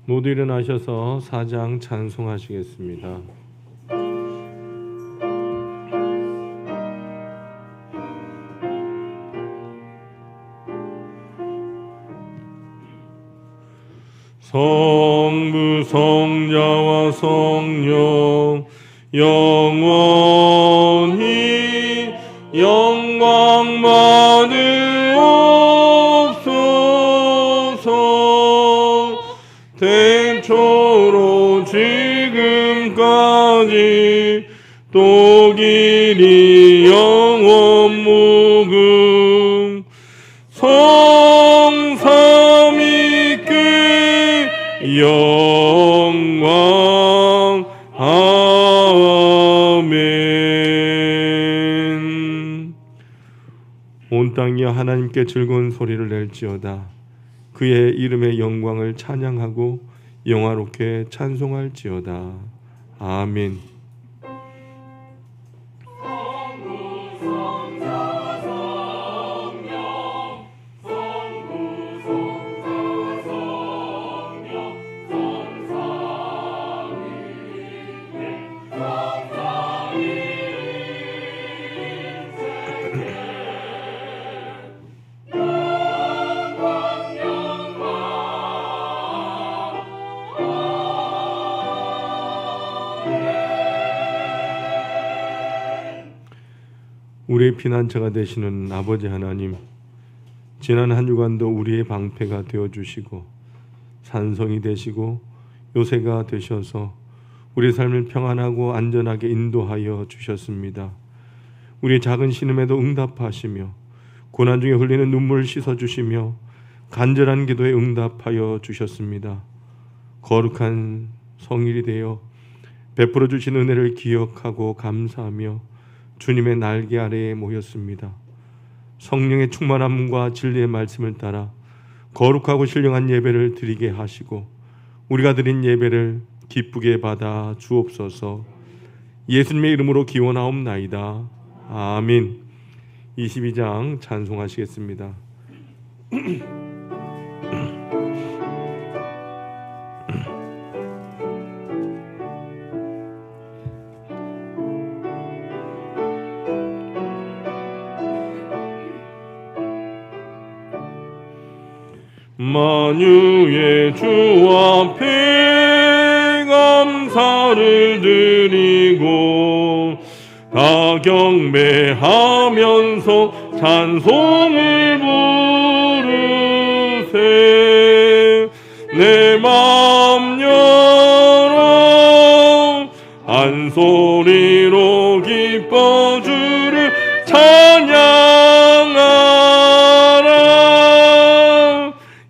모두 일어나셔서 사장 찬송하시겠습니다. 성부 성자와 성령 영원히 영광 받으옵소서. 태초로 지금까지 또 길이 영원 무궁 성삼위께 영광. 아멘. 온 땅이여 하나님께 즐거운 소리를 낼지어다. 그의 이름의 영광을 찬양하고 영화롭게 찬송할지어다. 아멘. 우리의 피난처가 되시는 아버지 하나님, 지난 한 주간도 우리의 방패가 되어주시고 산성이 되시고 요새가 되셔서 우리 삶을 평안하고 안전하게 인도하여 주셨습니다. 우리의 작은 신음에도 응답하시며 고난 중에 흘리는 눈물을 씻어주시며 간절한 기도에 응답하여 주셨습니다. 거룩한 성일이 되어 베풀어 주신 은혜를 기억하고 감사하며 주님의 날개 아래에 모였습니다. 성령의 충만함과 진리의 말씀을 따라 거룩하고 신령한 예배를 드리게 하시고 우리가 드린 예배를 기쁘게 받아 주옵소서. 예수님의 이름으로 기원하옵나이다. 아멘. 22장 찬송하시겠습니다. 만유의 주 앞에 감사를 드리고 다 경배하면서 찬송을 부르세. 내 맘 열어 한 소리로 기뻐 주를 찬양하라.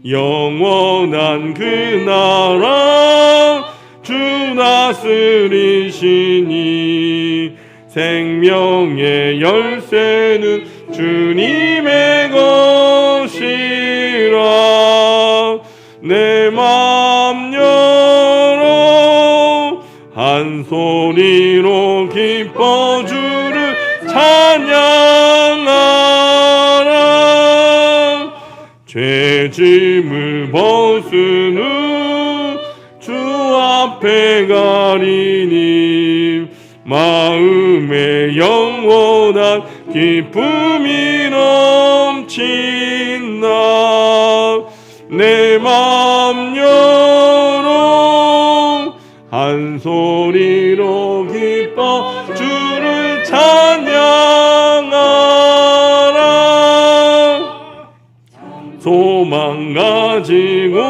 영원한 그 나라 주 다스리시니 생명의 열쇠는 주님의 것이라. 내 맘 열어 한 소리로 기뻐 주를 찬양하라. 죄짐을 벗은 후 주 앞에 가리니 마음에 영원한 기쁨이 넘친다. 내 맘 열어 한 소리로 기뻐 주를 찬양하라. 소망 가지고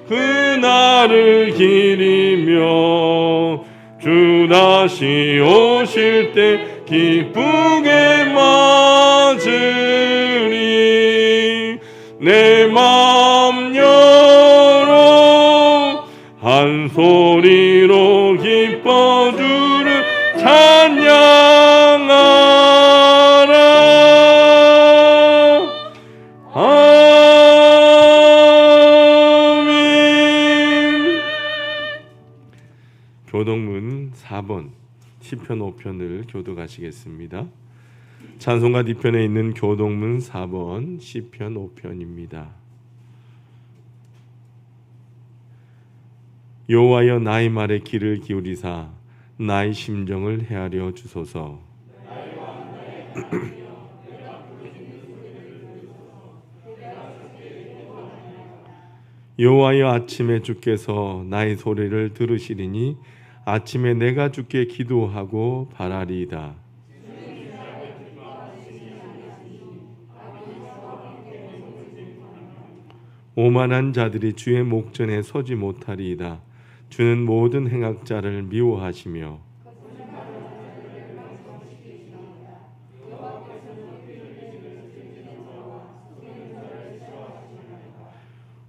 그날을 기리며 주 다시 오실 때 기쁘게 맞으리. 내 맘 열어 한 소리로 기뻐 주를 찬양하라. 아멘. 교동문 4번 시편 5편을 교독하시겠습니다. 찬송가 뒤편에 있는 교동문 4번 시편 5편입니다. 여호와여 나의 말에 귀를 기울이사 나의 심정을 헤아려 주소서. 여호와여 아침에 주께서 나의 소리를 들으시리니 아침에 내가 주께 기도하고 바라리이다. 오만한 자들이 주의 목전에 서지 못하리이다. 주는 모든 행악자를 미워하시며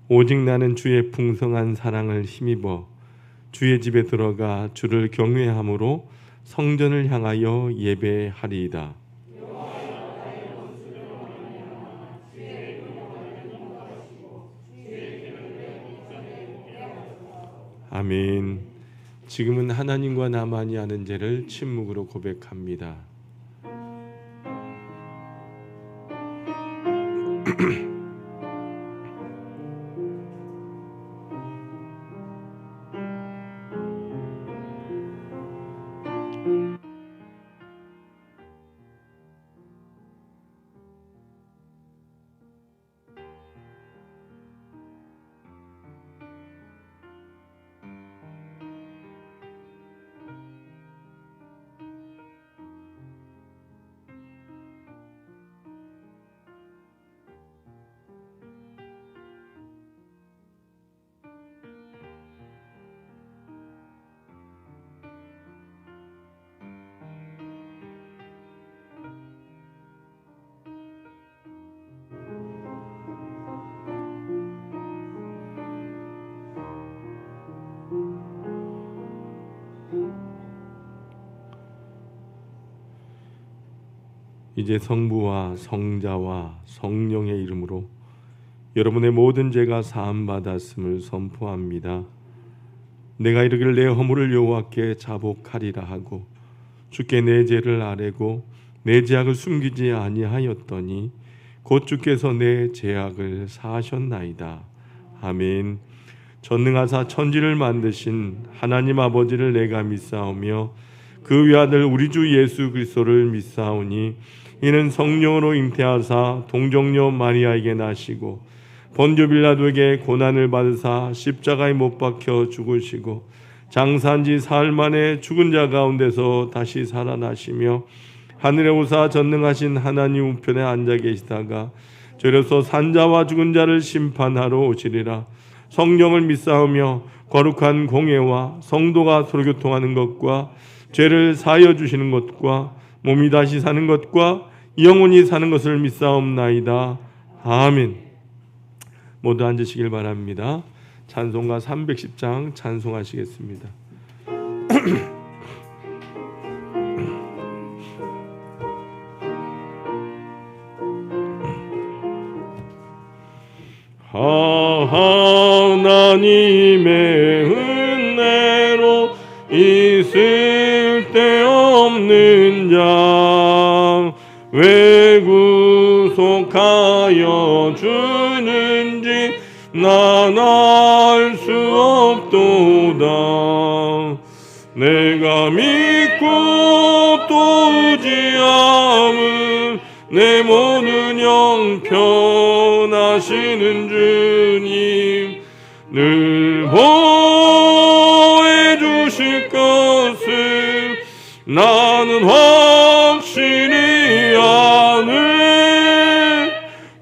오직 나는 주의 풍성한 사랑을 힘입어 주의 집에 들어가 주를 경외함으로 성전을 향하여 예배하리이다. 아멘. 지금은 하나님과 나만이 아는 죄를 침묵으로 고백합니다. 이제 성부와 성자와 성령의 이름으로 여러분의 모든 죄가 사함받았음을 선포합니다. 내가 이르기를 내 허물을 여호와께 자복하리라 하고 주께 내 죄를 아뢰고 내 죄악을 숨기지 아니하였더니 곧 주께서 내 죄악을 사하셨나이다. 아멘. 전능하사 천지를 만드신 하나님 아버지를 내가 믿사오며 그 외아들 우리 주 예수 그리스도를 믿사오니 이는 성령으로 잉태하사 동정녀 마리아에게 나시고 본디오 빌라도에게 고난을 받으사 십자가에 못 박혀 죽으시고 장사한 지 사흘 만에 죽은 자 가운데서 다시 살아나시며 하늘에 오사 전능하신 하나님 우편에 앉아 계시다가 저려서 산자와 죽은 자를 심판하러 오시리라. 성령을 믿사오며 거룩한 공예와 성도가 서로 교통하는 것과 죄를 사하여 주시는 것과 몸이 다시 사는 것과 영원히 사는 것을 믿사옵나이다. 아멘. 모두 앉으시길 바랍니다. 찬송가 310장 찬송하시겠습니다. 하나님의 은혜로 있을 데 없는 자 왜 구속하여 주는지 난 알 수 없도다. 내가 믿고 또 의지함은 내 모든 형편하시는 주님 늘 보호해 주실 것을 나는 확실히 아네.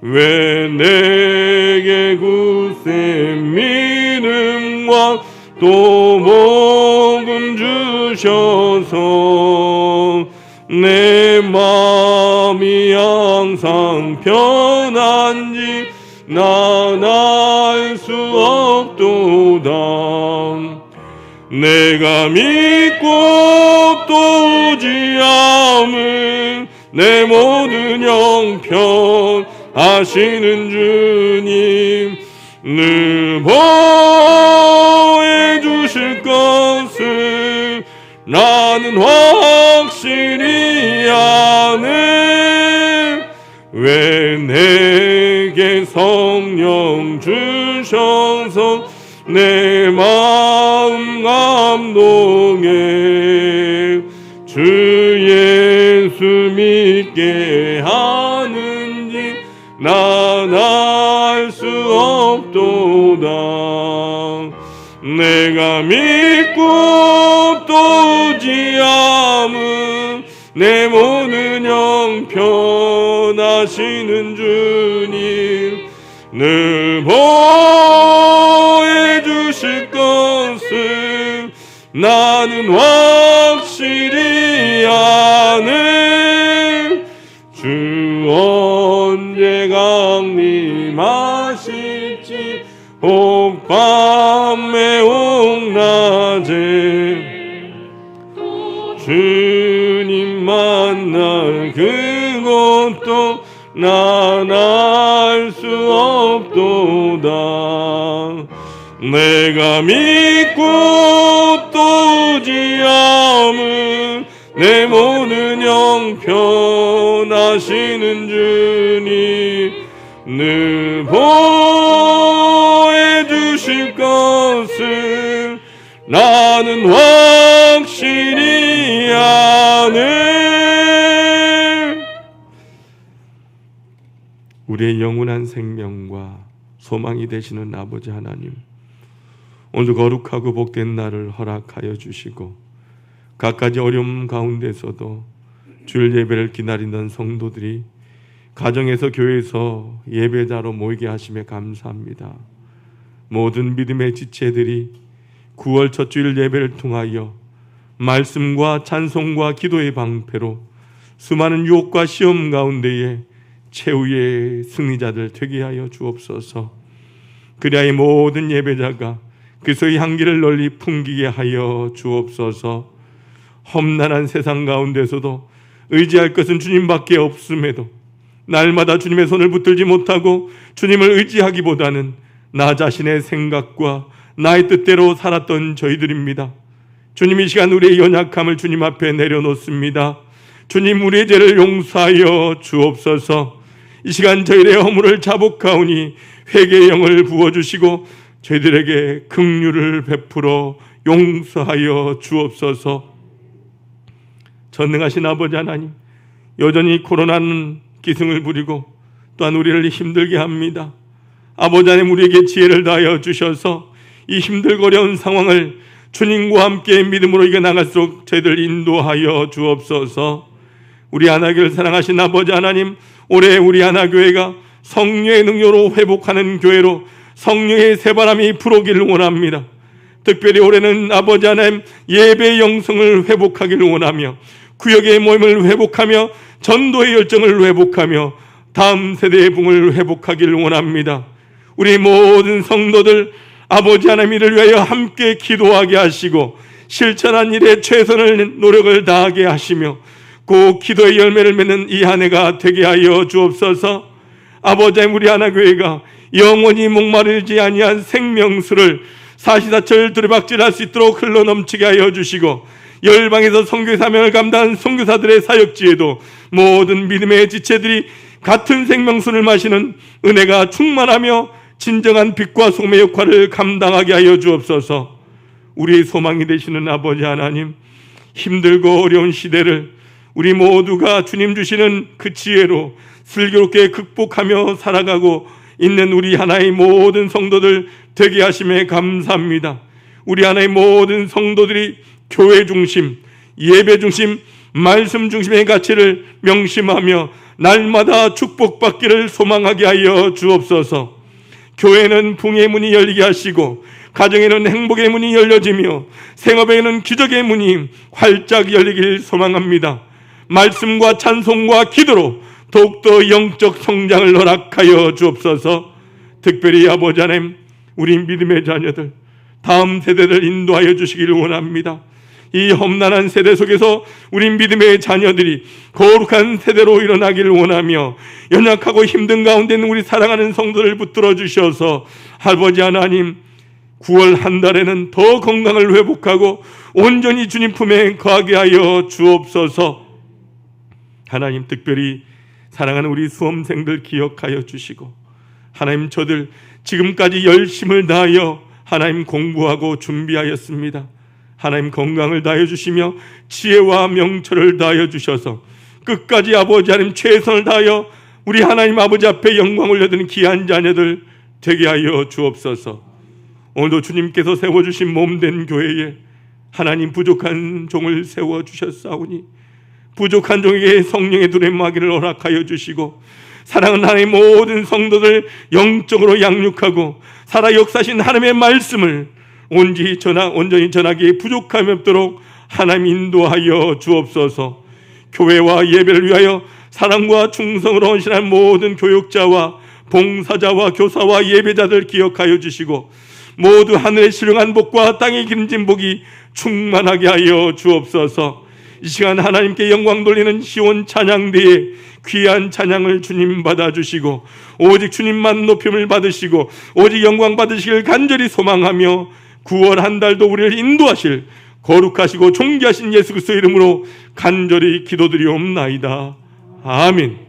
왜 내게 굳센 믿음과 또 복음 주셔서 내 마음이 항상 편한지 난 알 수 없도다. 내가 믿고 또 의지함은 내 모든 형편 하시는 주님 늘 보호해 주실 것을 나는 확실히 아네. 왜 내게 성령 주셔서 내 마음 감동해 주 예수 믿게 하는지 난 알 수 없도다. 내가 믿고 또 의지함은 내 모든 형편하시는 주님 늘 보여주실 것을 나는 확실히 아네. 주 언제 강림하실지 혹밤에 혹낮에 주님 만날 그것도 난 알 수 없도다. 내가 믿고 또 의지함은 내 모든 형편하시는 주님 늘 보여주실 것을 나는 확실히 아네. 우리의 영원한 생명과 소망이 되시는 아버지 하나님, 오늘 거룩하고 복된 날을 허락하여 주시고 갖가지 어려움 가운데서도 주일 예배를 기다리는 성도들이 가정에서 교회에서 예배자로 모이게 하심에 감사합니다. 모든 믿음의 지체들이 9월 첫 주일 예배를 통하여 말씀과 찬송과 기도의 방패로 수많은 유혹과 시험 가운데에 최후의 승리자들 되게 하여 주옵소서. 그리하여 모든 예배자가 그리스도의 향기를 널리 풍기게 하여 주옵소서. 험난한 세상 가운데서도 의지할 것은 주님밖에 없음에도 날마다 주님의 손을 붙들지 못하고 주님을 의지하기보다는 나 자신의 생각과 나의 뜻대로 살았던 저희들입니다. 주님, 이 시간 우리의 연약함을 주님 앞에 내려놓습니다. 주님, 우리의 죄를 용서하여 주옵소서. 이 시간 저희의 허물을 자복하오니 회개의 영을 부어주시고 저희들에게 긍휼을 베풀어 용서하여 주옵소서. 전능하신 아버지 하나님, 여전히 코로나는 기승을 부리고 또한 우리를 힘들게 합니다. 아버지 하나님, 우리에게 지혜를 다하여 주셔서 이 힘들고 어려운 상황을 주님과 함께 믿음으로 이겨나갈수록 저희들 인도하여 주옵소서. 우리 하나교회를 사랑하신 아버지 하나님, 올해 우리 하나교회가 성령의 능력으로 회복하는 교회로 성령의 새바람이 불어오기를 원합니다. 특별히 올해는 아버지 하나님, 예배의 영성을 회복하기를 원하며 구역의 모임을 회복하며 전도의 열정을 회복하며 다음 세대의 붕을 회복하기를 원합니다. 우리 모든 성도들 아버지 하나님 이를 위하여 함께 기도하게 하시고 실천한 일에 최선을 노력을 다하게 하시며 꼭 기도의 열매를 맺는 이 한 해가 되게 하여 주옵소서. 아버지 하나님, 우리 하나교회가 영원히 목마르지 아니한 생명수를 사시사철 두루박질할 수 있도록 흘러넘치게 하여 주시고 열방에서 선교 사명을 감당한 선교사들의 사역지에도 모든 믿음의 지체들이 같은 생명수를 마시는 은혜가 충만하며 진정한 빛과 소금의 역할을 감당하게 하여 주옵소서. 우리의 소망이 되시는 아버지 하나님, 힘들고 어려운 시대를 우리 모두가 주님 주시는 그 지혜로 슬기롭게 극복하며 살아가고 있는 우리 하나의 모든 성도들 되게 하심에 감사합니다. 우리 하나의 모든 성도들이 교회 중심, 예배 중심, 말씀 중심의 가치를 명심하며 날마다 축복받기를 소망하게 하여 주옵소서. 교회는 붕의 문이 열리게 하시고 가정에는 행복의 문이 열려지며 생업에는 기적의 문이 활짝 열리길 소망합니다. 말씀과 찬송과 기도로 더욱더 영적 성장을 허락하여 주옵소서. 특별히 아버지 하나님, 우리 믿음의 자녀들 다음 세대를 인도하여 주시기를 원합니다. 이 험난한 세대 속에서 우리 믿음의 자녀들이 거룩한 세대로 일어나기를 원하며 연약하고 힘든 가운데 있는 우리 사랑하는 성도를 붙들어 주셔서 아버지 하나님, 9월 한 달에는 더 건강을 회복하고 온전히 주님 품에 거하게 하여 주옵소서. 하나님, 특별히 사랑하는 우리 수험생들 기억하여 주시고 하나님, 저들 지금까지 열심을 다하여 하나님 공부하고 준비하였습니다. 하나님 건강을 다하여 주시며 지혜와 명철을 다하여 주셔서 끝까지 아버지 하나님 최선을 다하여 우리 하나님 아버지 앞에 영광 올려드리는 귀한 자녀들 되게 하여 주옵소서. 오늘도 주님께서 세워주신 몸된 교회에 하나님 부족한 종을 세워주셨사오니 부족한 종에게 성령의 두레마기를 허락하여 주시고 사랑하는 하나님 모든 성도들 영적으로 양육하고 살아 역사신 하나님의 말씀을 온전히 전하기에 부족함이 없도록 하나님 인도하여 주옵소서. 교회와 예배를 위하여 사랑과 충성으로 헌신한 모든 교육자와 봉사자와 교사와 예배자들 기억하여 주시고 모두 하늘의 신령한 복과 땅의 기름진 복이 충만하게 하여 주옵소서. 이 시간 하나님께 영광 돌리는 시온 찬양대에 귀한 찬양을 주님 받아주시고 오직 주님만 높임을 받으시고 오직 영광 받으시길 간절히 소망하며 9월 한 달도 우리를 인도하실 거룩하시고 존귀하신 예수 그리스도의 이름으로 간절히 기도드리옵나이다. 아멘.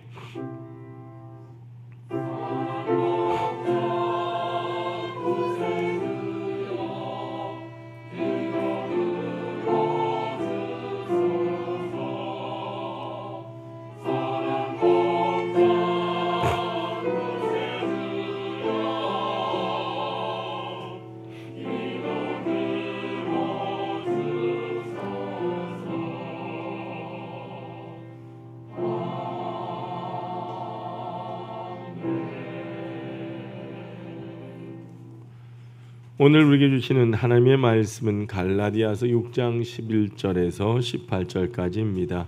오늘 우리에게 주시는 하나님의 말씀은 갈라디아서 6장 11절에서 18절까지입니다.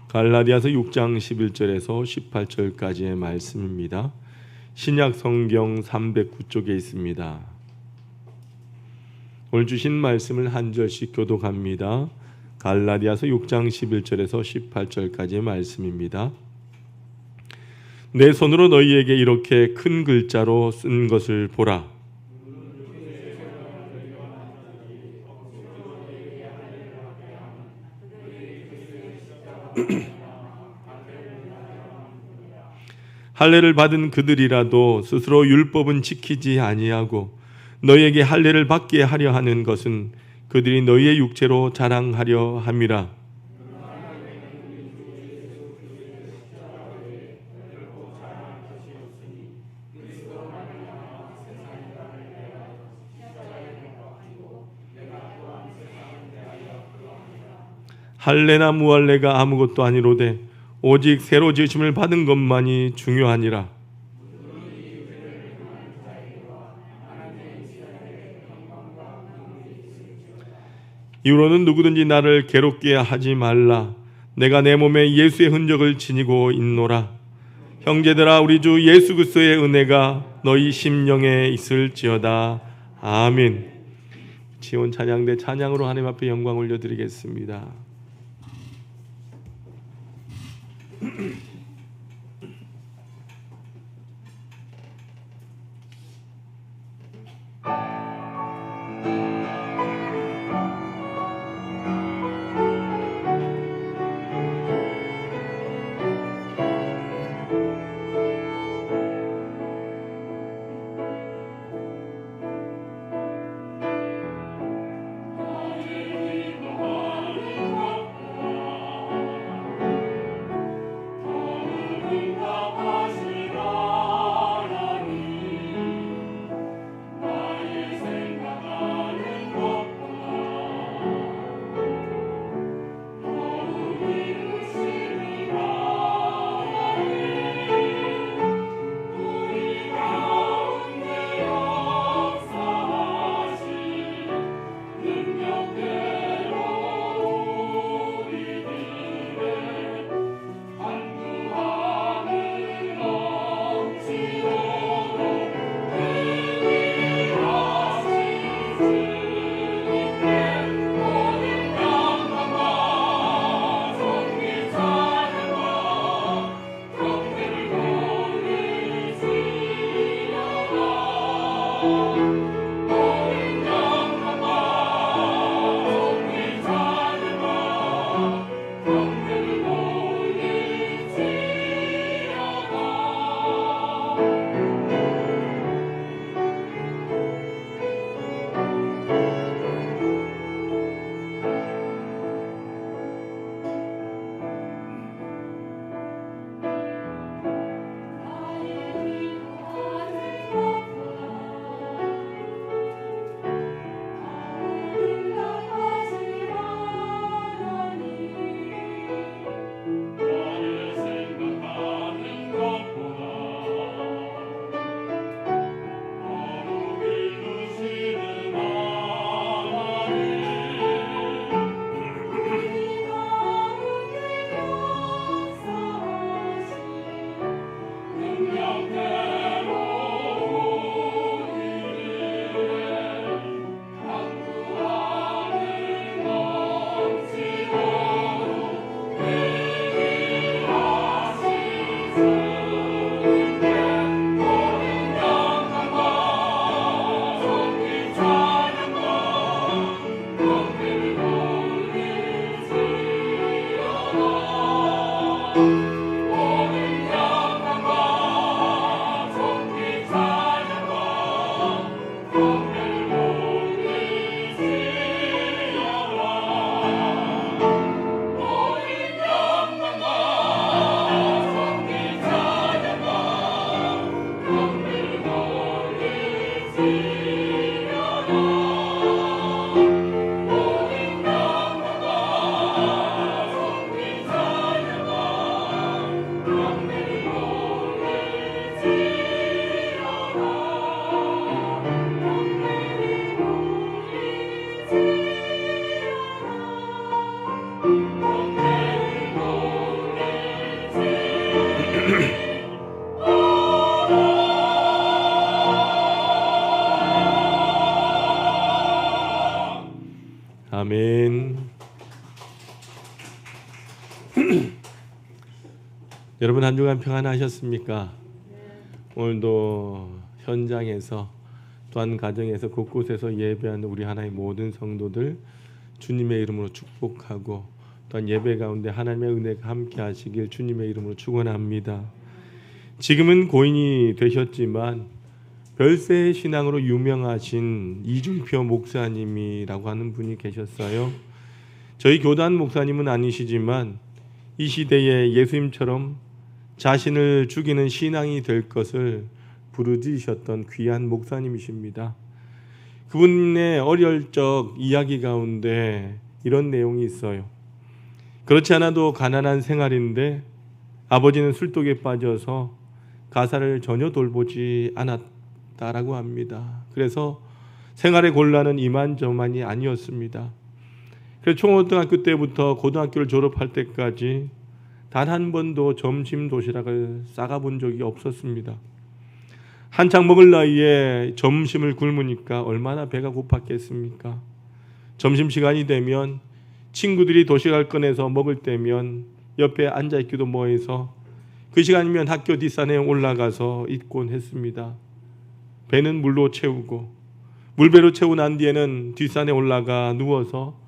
갈라디아서 6장 11절에서 18절까지의 말씀입니다. 신약 성경 309쪽에 있습니다. 오늘 주신 말씀을 한 절씩 교독합니다. 갈라디아서 6장 11절에서 18절까지의 말씀입니다. 내 손으로 너희에게 이렇게 큰 글자로 쓴 것을 보라. 할례를 받은 그들이라도 스스로 율법은 지키지 아니하고 너희에게 할례를 받게 하려 하는 것은 그들이 너희의 육체로 자랑하려 함이라. 할례나 무할례가 아무것도 아니로되 오직 새로 지으심을 받은 것만이 중요하니라. 이후로는 누구든지 나를 괴롭게 하지 말라. 내가 내 몸에 예수의 흔적을 지니고 있노라. 형제들아, 우리 주 예수 그리스도의 은혜가 너희 심령에 있을지어다. 아멘. 지온 찬양대 찬양으로 하나님 앞에 영광 올려드리겠습니다. 아멘. 여러분 한 주간 평안하셨습니까? 오늘도 현장에서 또한 가정에서 곳곳에서 예배하는 우리 하나의 모든 성도들 주님의 이름으로 축복하고 또한 예배 가운데 하나님의 은혜가 함께 하시길 주님의 이름으로 축원합니다. 지금은 고인이 되셨지만 별세의 신앙으로 유명하신 이중표 목사님이라고 하는 분이 계셨어요. 저희 교단 목사님은 아니시지만 이 시대에 예수님처럼 자신을 죽이는 신앙이 될 것을 부르짖으셨던 귀한 목사님이십니다. 그분의 어릴 적 이야기 가운데 이런 내용이 있어요. 그렇지 않아도 가난한 생활인데 아버지는 술독에 빠져서 가사를 전혀 돌보지 않았다라고 합니다. 그래서 생활의 곤란은 이만저만이 아니었습니다. 그래서 초등학교 때부터 고등학교를 졸업할 때까지 단 한 번도 점심 도시락을 싸가본 적이 없었습니다. 한창 먹을 나이에 점심을 굶으니까 얼마나 배가 고팠겠습니까? 점심시간이 되면 친구들이 도시락을 꺼내서 먹을 때면 옆에 앉아있기도 뭐해서 그 시간이면 학교 뒷산에 올라가서 있곤 했습니다. 배는 물로 채우고 물배로 채우고 난 뒤에는 뒷산에 올라가 누워서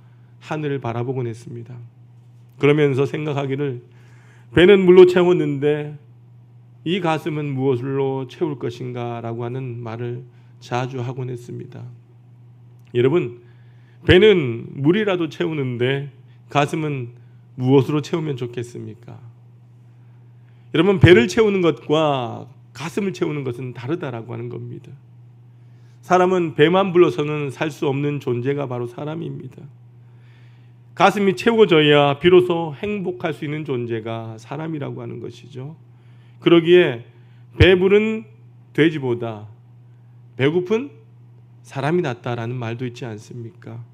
하늘을 바라보곤 했습니다. 그러면서 생각하기를 배는 물로 채웠는데 이 가슴은 무엇으로 채울 것인가 라고 하는 말을 자주 하곤 했습니다. 여러분, 배는 물이라도 채우는데 가슴은 무엇으로 채우면 좋겠습니까? 여러분, 배를 채우는 것과 가슴을 채우는 것은 다르다라고 하는 겁니다. 사람은 배만 불러서는 살 수 없는 존재가 바로 사람입니다. 가슴이 채워져야 비로소 행복할 수 있는 존재가 사람이라고 하는 것이죠. 그러기에 배부른 돼지보다 배고픈 사람이 낫다라는 말도 있지 않습니까?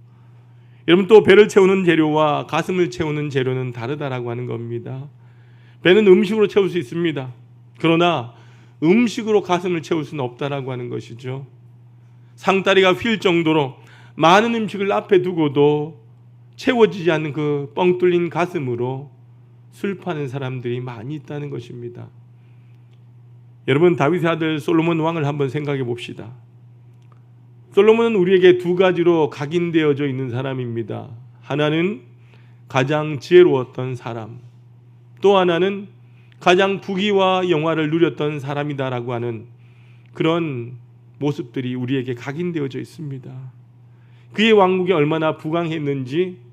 여러분, 또 배를 채우는 재료와 가슴을 채우는 재료는 다르다라고 하는 겁니다. 배는 음식으로 채울 수 있습니다. 그러나 음식으로 가슴을 채울 수는 없다라고 하는 것이죠. 상다리가 휠 정도로 많은 음식을 앞에 두고도 채워지지 않는 그 뻥 뚫린 가슴으로 슬퍼하는 사람들이 많이 있다는 것입니다. 여러분, 다윗의 아들 솔로몬 왕을 한번 생각해 봅시다. 솔로몬은 우리에게 두 가지로 각인되어져 있는 사람입니다. 하나는 가장 지혜로웠던 사람, 또 하나는 가장 부귀와 영화를 누렸던 사람이다라고 하는 그런 모습들이 우리에게 각인되어져 있습니다. 그의 왕국이 얼마나 부강했는지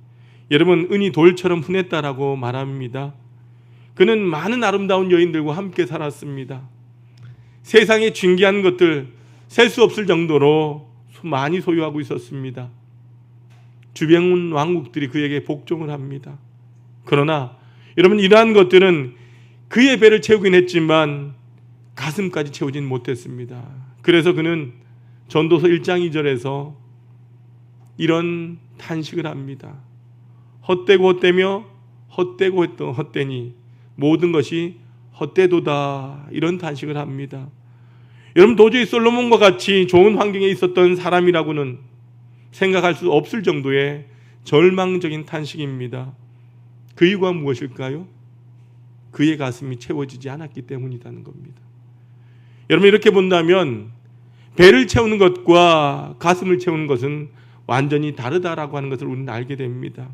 여러분, 은이 돌처럼 흔했다라고 말합니다. 그는 많은 아름다운 여인들과 함께 살았습니다. 세상의 존귀한 것들 셀 수 없을 정도로 많이 소유하고 있었습니다. 주변 왕국들이 그에게 복종을 합니다. 그러나 여러분, 이러한 것들은 그의 배를 채우긴 했지만 가슴까지 채우진 못했습니다. 그래서 그는 전도서 1장 2절에서 이런 탄식을 합니다. 헛되고 헛되며 헛되고 했던 헛되니 모든 것이 헛되도다, 이런 탄식을 합니다. 여러분, 도저히 솔로몬과 같이 좋은 환경에 있었던 사람이라고는 생각할 수 없을 정도의 절망적인 탄식입니다. 그 이유가 무엇일까요? 그의 가슴이 채워지지 않았기 때문이라는 겁니다. 여러분, 이렇게 본다면 배를 채우는 것과 가슴을 채우는 것은 완전히 다르다라고 하는 것을 우리는 알게 됩니다.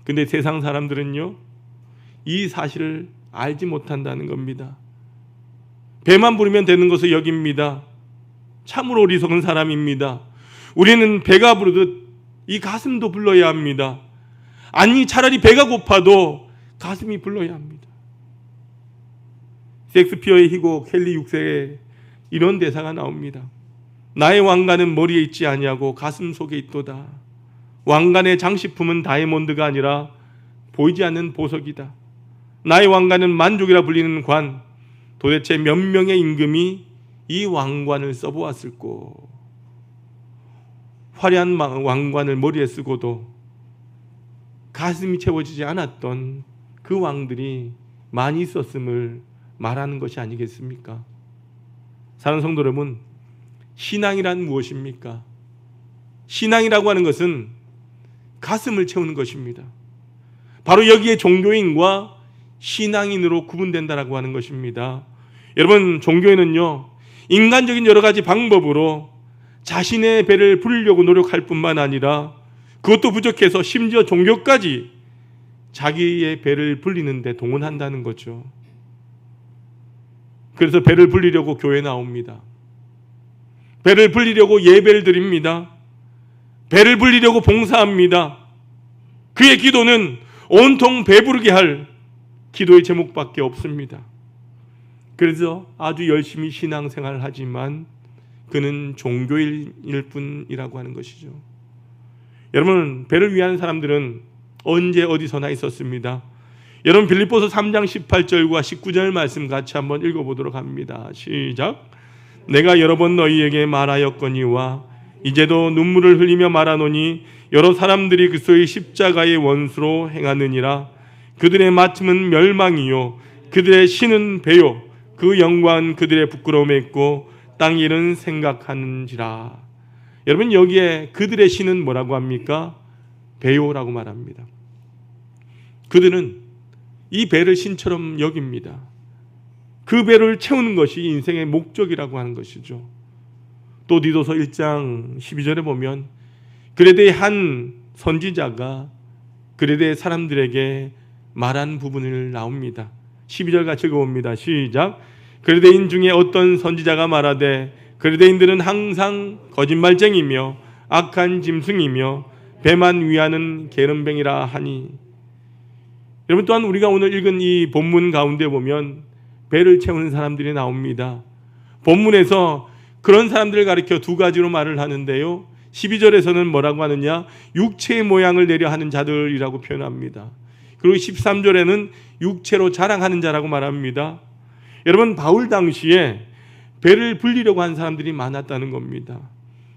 근데 세상 사람들은요, 이 사실을 알지 못한다는 겁니다. 배만 부르면 되는 것을 여깁니다. 참으로 어리석은 사람입니다. 우리는 배가 부르듯 이 가슴도 불러야 합니다. 아니 차라리 배가 고파도 가슴이 불러야 합니다. 셰익스피어의 희곡 헨리 6세에 이런 대사가 나옵니다. 나의 왕관은 머리에 있지 아니하고 가슴 속에 있도다. 왕관의 장식품은 다이아몬드가 아니라 보이지 않는 보석이다. 나의 왕관은 만족이라 불리는 관. 도대체 몇 명의 임금이 이 왕관을 써보았을꼬. 화려한 왕관을 머리에 쓰고도 가슴이 채워지지 않았던 그 왕들이 많이 있었음을 말하는 것이 아니겠습니까? 사랑하는 성도 여러분, 신앙이란 무엇입니까? 신앙이라고 하는 것은 가슴을 채우는 것입니다. 바로 여기에 종교인과 신앙인으로 구분된다라고 하는 것입니다. 여러분, 종교인은요, 인간적인 여러 가지 방법으로 자신의 배를 부리려고 노력할 뿐만 아니라 그것도 부족해서 심지어 종교까지 자기의 배를 불리는 데 동원한다는 거죠. 그래서 배를 불리려고 교회 나옵니다. 배를 불리려고 예배를 드립니다. 배를 불리려고 봉사합니다. 그의 기도는 온통 배부르게 할 기도의 제목밖에 없습니다. 그래서 아주 열심히 신앙생활을 하지만 그는 종교일 뿐이라고 하는 것이죠. 여러분, 배를 위하는 사람들은 언제 어디서나 있었습니다. 여러분, 빌립보서 3장 18절과 19절 말씀 같이 한번 읽어보도록 합니다. 시작. 내가 여러 번 너희에게 말하였거니와 이제도 눈물을 흘리며 말하노니 여러 사람들이 그리스도의 십자가의 원수로 행하느니라. 그들의 마침은 멸망이요 그들의 신은 배요 그 영광은 그들의 부끄러움에 있고 땅 일은 생각하는지라. 여러분, 여기에 그들의 신은 뭐라고 합니까? 배요라고 말합니다. 그들은 이 배를 신처럼 여깁니다. 그 배를 채우는 것이 인생의 목적이라고 하는 것이죠. 또 디도서 1장 12절에 보면 그레데의 한 선지자가 그레데의 사람들에게 말한 부분을 나옵니다. 12절 같이 읽어봅니다. 시작. 그레데인 중에 어떤 선지자가 말하되 그레데인들은 항상 거짓말쟁이며 악한 짐승이며 배만 위하는 게으름뱅이라 하니. 여러분, 또한 우리가 오늘 읽은 이 본문 가운데 보면 배를 채우는 사람들이 나옵니다. 본문에서 그런 사람들을 가리켜 두 가지로 말을 하는데요, 12절에서는 뭐라고 하느냐, 육체의 모양을 내려 하는 자들이라고 표현합니다. 그리고 13절에는 육체로 자랑하는 자라고 말합니다. 여러분, 바울 당시에 배를 불리려고 한 사람들이 많았다는 겁니다.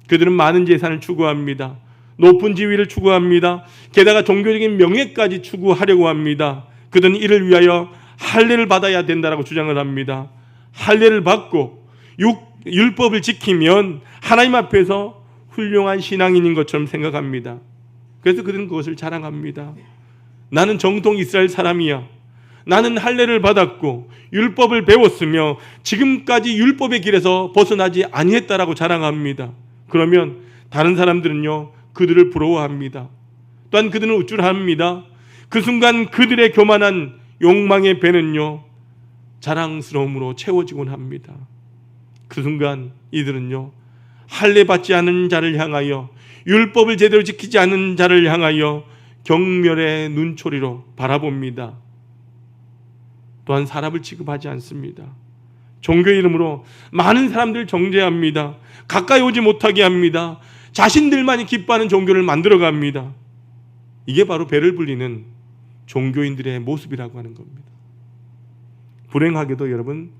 그들은 많은 재산을 추구합니다. 높은 지위를 추구합니다. 게다가 종교적인 명예까지 추구하려고 합니다. 그들은 이를 위하여 할례를 받아야 된다라고 주장을 합니다. 할례를 받고 율법을 지키면 하나님 앞에서 훌륭한 신앙인인 것처럼 생각합니다. 그래서 그들은 그것을 자랑합니다. 나는 정통 이스라엘 사람이야. 나는 할례를 받았고 율법을 배웠으며 지금까지 율법의 길에서 벗어나지 아니했다라고 자랑합니다. 그러면 다른 사람들은요, 그들을 부러워합니다. 또한 그들은 우쭐합니다. 그 순간 그들의 교만한 욕망의 배는요, 자랑스러움으로 채워지곤 합니다. 그 순간 이들은요, 할례 받지 않은 자를 향하여, 율법을 제대로 지키지 않은 자를 향하여 경멸의 눈초리로 바라봅니다. 또한 사람을 취급하지 않습니다. 종교 이름으로 많은 사람들을 정죄합니다. 가까이 오지 못하게 합니다. 자신들만이 기뻐하는 종교를 만들어갑니다. 이게 바로 배를 불리는 종교인들의 모습이라고 하는 겁니다. 불행하게도 여러분,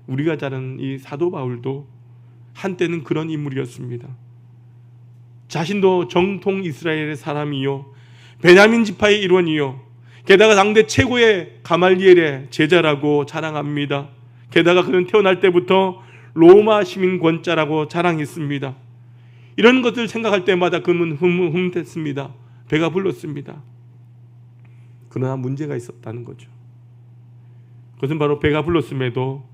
우리가 잘 아는 이 사도 바울도 한때는 그런 인물이었습니다. 자신도 정통 이스라엘의 사람이요, 베냐민 지파의 일원이요, 게다가 당대 최고의 가말리엘의 제자라고 자랑합니다. 게다가 그는 태어날 때부터 로마 시민권자라고 자랑했습니다. 이런 것을 생각할 때마다 그는 흐뭇했습니다. 배가 불렀습니다. 그러나 문제가 있었다는 거죠. 그것은 바로 배가 불렀음에도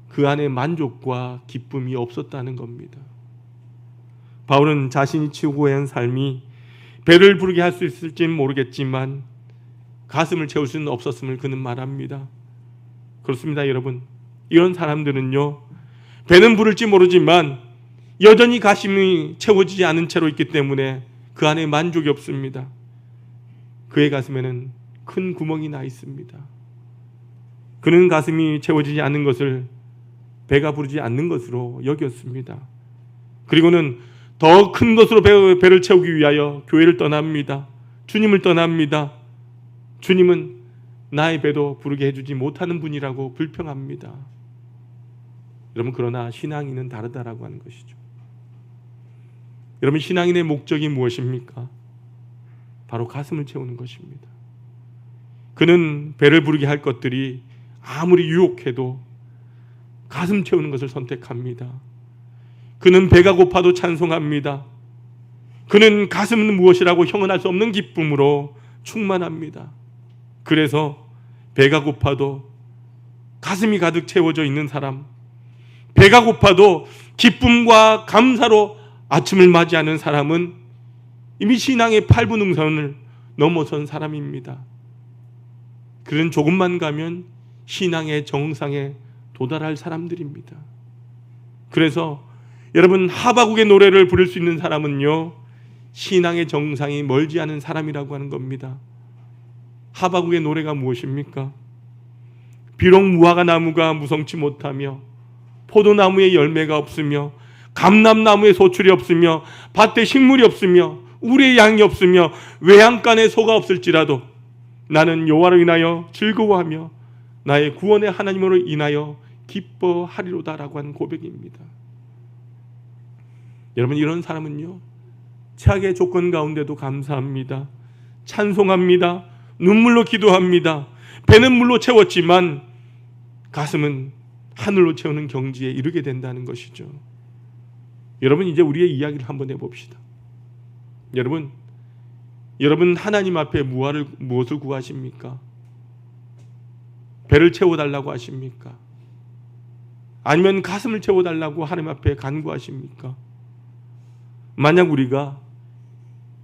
그 안에 만족과 기쁨이 없었다는 겁니다. 바울은 자신이 추구한 삶이 배를 부르게 할 수 있을지는 모르겠지만 가슴을 채울 수는 없었음을 그는 말합니다. 그렇습니다, 여러분. 이런 사람들은요, 배는 부를지 모르지만 여전히 가슴이 채워지지 않은 채로 있기 때문에 그 안에 만족이 없습니다. 그의 가슴에는 큰 구멍이 나 있습니다. 그는 가슴이 채워지지 않는 것을 배가 부르지 않는 것으로 여겼습니다. 그리고는 더 큰 것으로 배를 채우기 위하여 교회를 떠납니다. 주님을 떠납니다. 주님은 나의 배도 부르게 해주지 못하는 분이라고 불평합니다. 여러분, 그러나 신앙인은 다르다라고 하는 것이죠. 여러분, 신앙인의 목적이 무엇입니까? 바로 가슴을 채우는 것입니다. 그는 배를 부르게 할 것들이 아무리 유혹해도 가슴 채우는 것을 선택합니다. 그는 배가 고파도 찬송합니다. 그는 가슴은 무엇이라고 형언할 수 없는 기쁨으로 충만합니다. 그래서 배가 고파도 가슴이 가득 채워져 있는 사람, 배가 고파도 기쁨과 감사로 아침을 맞이하는 사람은 이미 신앙의 8분 응선을 넘어선 사람입니다. 그는 조금만 가면 신앙의 정상에 도달할 사람들입니다. 그래서 여러분, 하바국의 노래를 부를 수 있는 사람은요, 신앙의 정상이 멀지 않은 사람이라고 하는 겁니다. 하바국의 노래가 무엇입니까? 비록 무화과 나무가 무성치 못하며 포도나무에 열매가 없으며 감람나무에 소출이 없으며 밭에 식물이 없으며 우리의 양이 없으며 외양간에 소가 없을지라도 나는 여호와로 인하여 즐거워하며 나의 구원의 하나님으로 인하여 기뻐하리로다라고 하는 고백입니다. 여러분, 이런 사람은요, 최악의 조건 가운데도 감사합니다. 찬송합니다. 눈물로 기도합니다. 배는 물로 채웠지만 가슴은 하늘로 채우는 경지에 이르게 된다는 것이죠. 여러분, 이제 우리의 이야기를 한번 해봅시다. 여러분 하나님 앞에 무엇을 구하십니까? 배를 채워달라고 하십니까? 아니면 가슴을 채워달라고 하나님 앞에 간구하십니까? 만약 우리가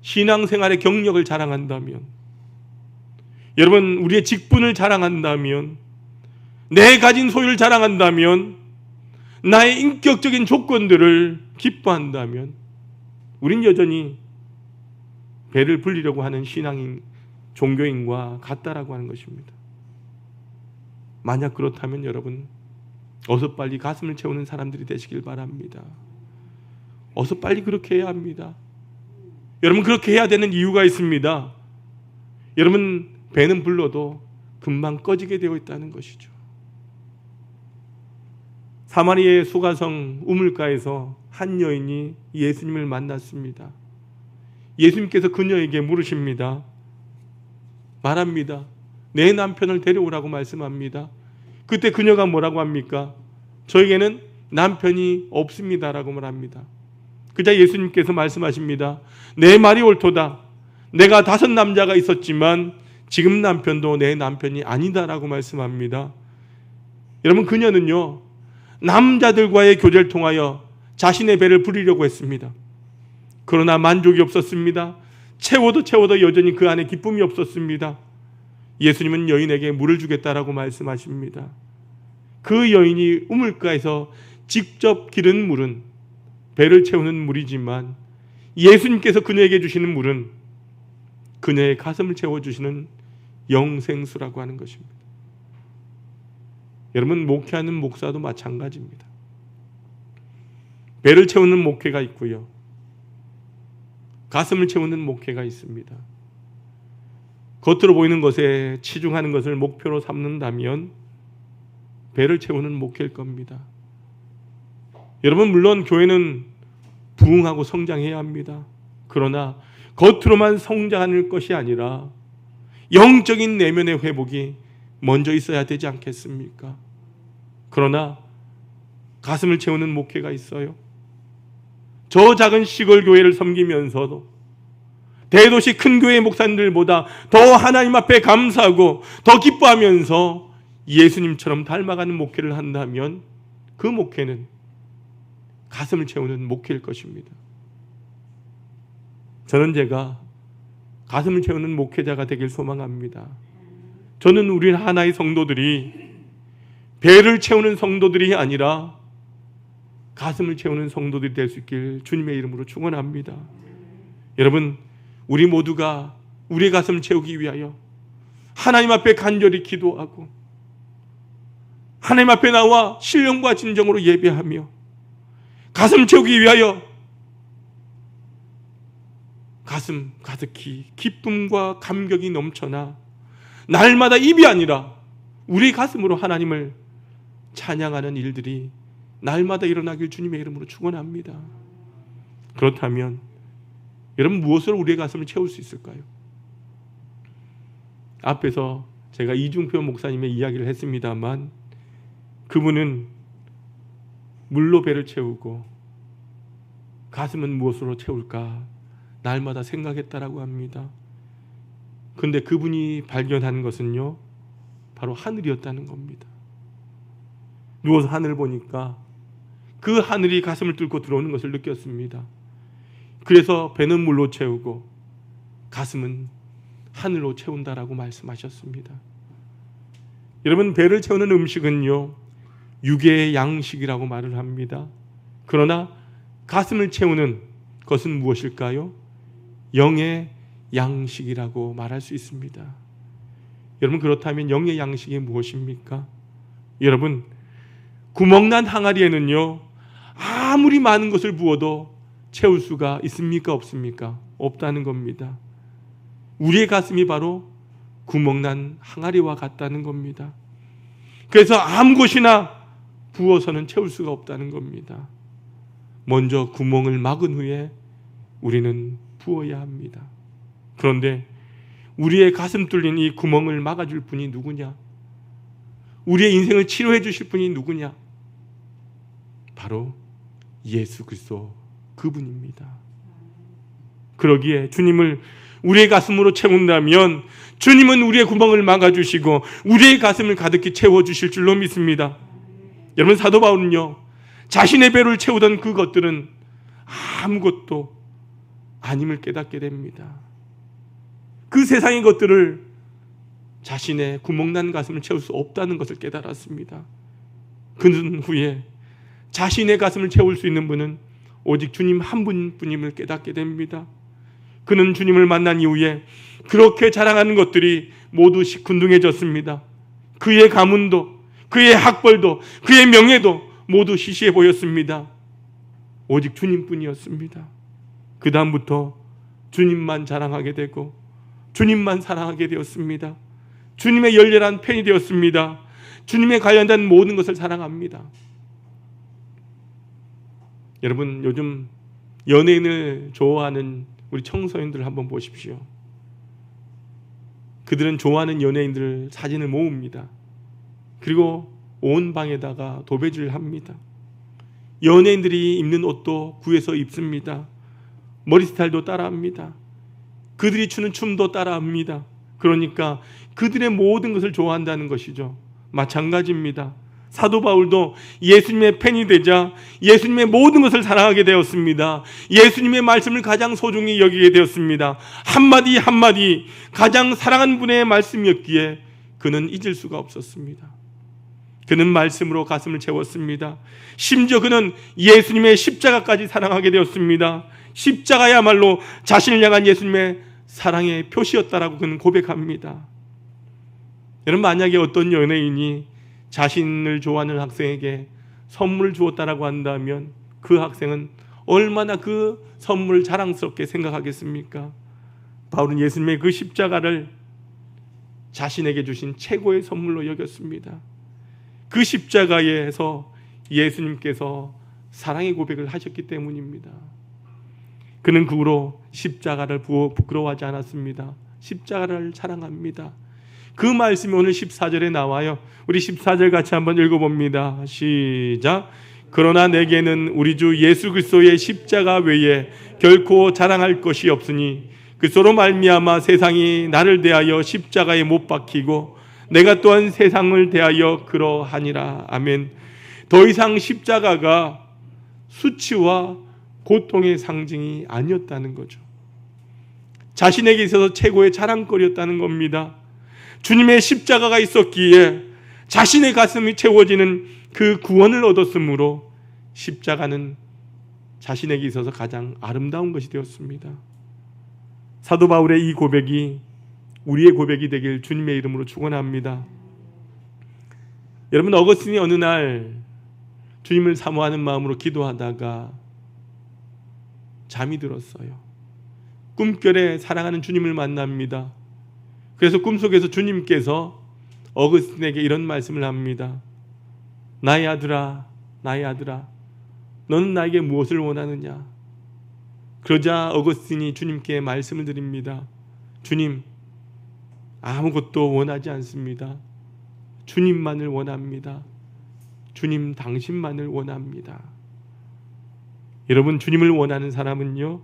신앙생활의 경력을 자랑한다면, 여러분, 우리의 직분을 자랑한다면, 내 가진 소유를 자랑한다면, 나의 인격적인 조건들을 기뻐한다면, 우린 여전히 배를 불리려고 하는 신앙인, 종교인과 같다라고 하는 것입니다. 만약 그렇다면 여러분, 어서 빨리 가슴을 채우는 사람들이 되시길 바랍니다. 어서 빨리 그렇게 해야 합니다. 여러분, 그렇게 해야 되는 이유가 있습니다. 여러분, 배는 불러도 금방 꺼지게 되어 있다는 것이죠. 사마리아의 수가성 우물가에서 한 여인이 예수님을 만났습니다. 예수님께서 그녀에게 물으십니다. 말합니다. 내 남편을 데려오라고 말씀합니다. 그때 그녀가 뭐라고 합니까? 저에게는 남편이 없습니다라고 말합니다. 그자 예수님께서 말씀하십니다. 내 말이 옳도다. 내가 5 남자가 있었지만 지금 남편도 내 남편이 아니다라고 말씀합니다. 여러분, 그녀는요, 남자들과의 교제를 통하여 자신의 배를 부리려고 했습니다. 그러나 만족이 없었습니다. 채워도 여전히 그 안에 기쁨이 없었습니다. 예수님은 여인에게 물을 주겠다라고 말씀하십니다. 그 여인이 우물가에서 직접 기른 물은 배를 채우는 물이지만 예수님께서 그녀에게 주시는 물은 그녀의 가슴을 채워주시는 영생수라고 하는 것입니다. 여러분, 목회하는 목사도 마찬가지입니다. 배를 채우는 목회가 있고요, 가슴을 채우는 목회가 있습니다. 겉으로 보이는 것에 치중하는 것을 목표로 삼는다면 배를 채우는 목회일 겁니다. 여러분, 물론 교회는 부흥하고 성장해야 합니다. 그러나 겉으로만 성장하는 것이 아니라 영적인 내면의 회복이 먼저 있어야 되지 않겠습니까? 그러나 가슴을 채우는 목회가 있어요. 저 작은 시골 교회를 섬기면서도 대도시 큰 교회 목사님들보다 더 하나님 앞에 감사하고 더 기뻐하면서 예수님처럼 닮아가는 목회를 한다면 그 목회는 가슴을 채우는 목회일 것입니다. 저는 제가 가슴을 채우는 목회자가 되길 소망합니다. 저는 우리 하나의 성도들이 배를 채우는 성도들이 아니라 가슴을 채우는 성도들이 될 수 있길 주님의 이름으로 축원합니다. 여러분, 우리 모두가 우리의 가슴을 채우기 위하여 하나님 앞에 간절히 기도하고 하나님 앞에 나와 신령과 진정으로 예배하며 가슴 채우기 위하여 가슴 가득히 기쁨과 감격이 넘쳐나 날마다 입이 아니라 우리 가슴으로 하나님을 찬양하는 일들이 날마다 일어나길 주님의 이름으로 축원합니다. 그렇다면 여러분, 무엇으로 우리의 가슴을 채울 수 있을까요? 앞에서 제가 이중표 목사님의 이야기를 했습니다만 그분은 물로 배를 채우고 가슴은 무엇으로 채울까 날마다 생각했다라고 합니다. 그런데 그분이 발견한 것은요, 바로 하늘이었다는 겁니다. 누워서 하늘을 보니까 그 하늘이 가슴을 뚫고 들어오는 것을 느꼈습니다. 그래서 배는 물로 채우고 가슴은 하늘로 채운다라고 말씀하셨습니다. 여러분, 배를 채우는 음식은요, 육의 양식이라고 말을 합니다. 그러나 가슴을 채우는 것은 무엇일까요? 영의 양식이라고 말할 수 있습니다. 여러분, 그렇다면 영의 양식이 무엇입니까? 여러분, 구멍난 항아리에는요, 아무리 많은 것을 부어도 채울 수가 있습니까? 없습니까? 없다는 겁니다. 우리의 가슴이 바로 구멍난 항아리와 같다는 겁니다. 그래서 아무 것이나 부어서는 채울 수가 없다는 겁니다. 먼저 구멍을 막은 후에 우리는 부어야 합니다. 그런데 우리의 가슴 뚫린 이 구멍을 막아줄 분이 누구냐? 우리의 인생을 치료해 주실 분이 누구냐? 바로 예수 그리스도 그분입니다. 그러기에 주님을 우리의 가슴으로 채운다면 주님은 우리의 구멍을 막아주시고 우리의 가슴을 가득히 채워주실 줄로 믿습니다. 여러분, 사도 바울은요, 자신의 배를 채우던 그것들은 아무것도 아님을 깨닫게 됩니다. 그 세상의 것들을 자신의 구멍난 가슴을 채울 수 없다는 것을 깨달았습니다. 그는 후에 자신의 가슴을 채울 수 있는 분은 오직 주님 한 분뿐임을 깨닫게 됩니다. 그는 주님을 만난 이후에 그렇게 자랑하는 것들이 모두 시큰둥해졌습니다. 그의 가문도, 그의 학벌도, 그의 명예도 모두 시시해 보였습니다. 오직 주님뿐이었습니다. 그 다음부터 주님만 자랑하게 되고 주님만 사랑하게 되었습니다. 주님의 열렬한 팬이 되었습니다. 주님에 관련된 모든 것을 사랑합니다. 여러분, 요즘 연예인을 좋아하는 우리 청소년들 한번 보십시오. 그들은 좋아하는 연예인들 사진을 모읍니다. 그리고 온 방에다가 도배질을 합니다. 연예인들이 입는 옷도 구해서 입습니다. 머리 스타일도 따라합니다. 그들이 추는 춤도 따라합니다. 그러니까 그들의 모든 것을 좋아한다는 것이죠. 마찬가지입니다. 사도 바울도 예수님의 팬이 되자 예수님의 모든 것을 사랑하게 되었습니다. 예수님의 말씀을 가장 소중히 여기게 되었습니다. 한마디 한마디 가장 사랑하는 분의 말씀이었기에 그는 잊을 수가 없었습니다. 그는 말씀으로 가슴을 채웠습니다. 심지어 그는 예수님의 십자가까지 사랑하게 되었습니다. 십자가야말로 자신을 향한 예수님의 사랑의 표시였다라고 그는 고백합니다. 여러분, 만약에 어떤 연예인이 자신을 좋아하는 학생에게 선물을 주었다라고 한다면 그 학생은 얼마나 그 선물을 자랑스럽게 생각하겠습니까? 바울은 예수님의 그 십자가를 자신에게 주신 최고의 선물로 여겼습니다. 그 십자가에서 예수님께서 사랑의 고백을 하셨기 때문입니다. 그는 그 후로 십자가를 부끄러워하지 않았습니다. 십자가를 사랑합니다. 그 말씀이 오늘 14절에 나와요. 우리 14절 같이 한번 읽어봅니다. 시작. 그러나 내게는 우리 주 예수 그리스도의 십자가 외에 결코 자랑할 것이 없으니 그리스도로 말미암아 세상이 나를 대하여 십자가에 못 박히고 내가 또한 세상을 대하여 그러하니라. 아멘. 더 이상 십자가가 수치와 고통의 상징이 아니었다는 거죠. 자신에게 있어서 최고의 자랑거리였다는 겁니다. 주님의 십자가가 있었기에 자신의 가슴이 채워지는 그 구원을 얻었으므로 십자가는 자신에게 있어서 가장 아름다운 것이 되었습니다. 사도 바울의 이 고백이 우리의 고백이 되길 주님의 이름으로 축원합니다. 여러분, 어거스틴이 어느 날 주님을 사모하는 마음으로 기도하다가 잠이 들었어요. 꿈결에 사랑하는 주님을 만납니다. 그래서 꿈속에서 주님께서 어거스틴에게 이런 말씀을 합니다. 나의 아들아, 나의 아들아, 너는 나에게 무엇을 원하느냐? 그러자 어거스틴이 주님께 말씀을 드립니다. 주님, 아무것도 원하지 않습니다. 주님만을 원합니다. 주님 당신만을 원합니다. 여러분, 주님을 원하는 사람은요,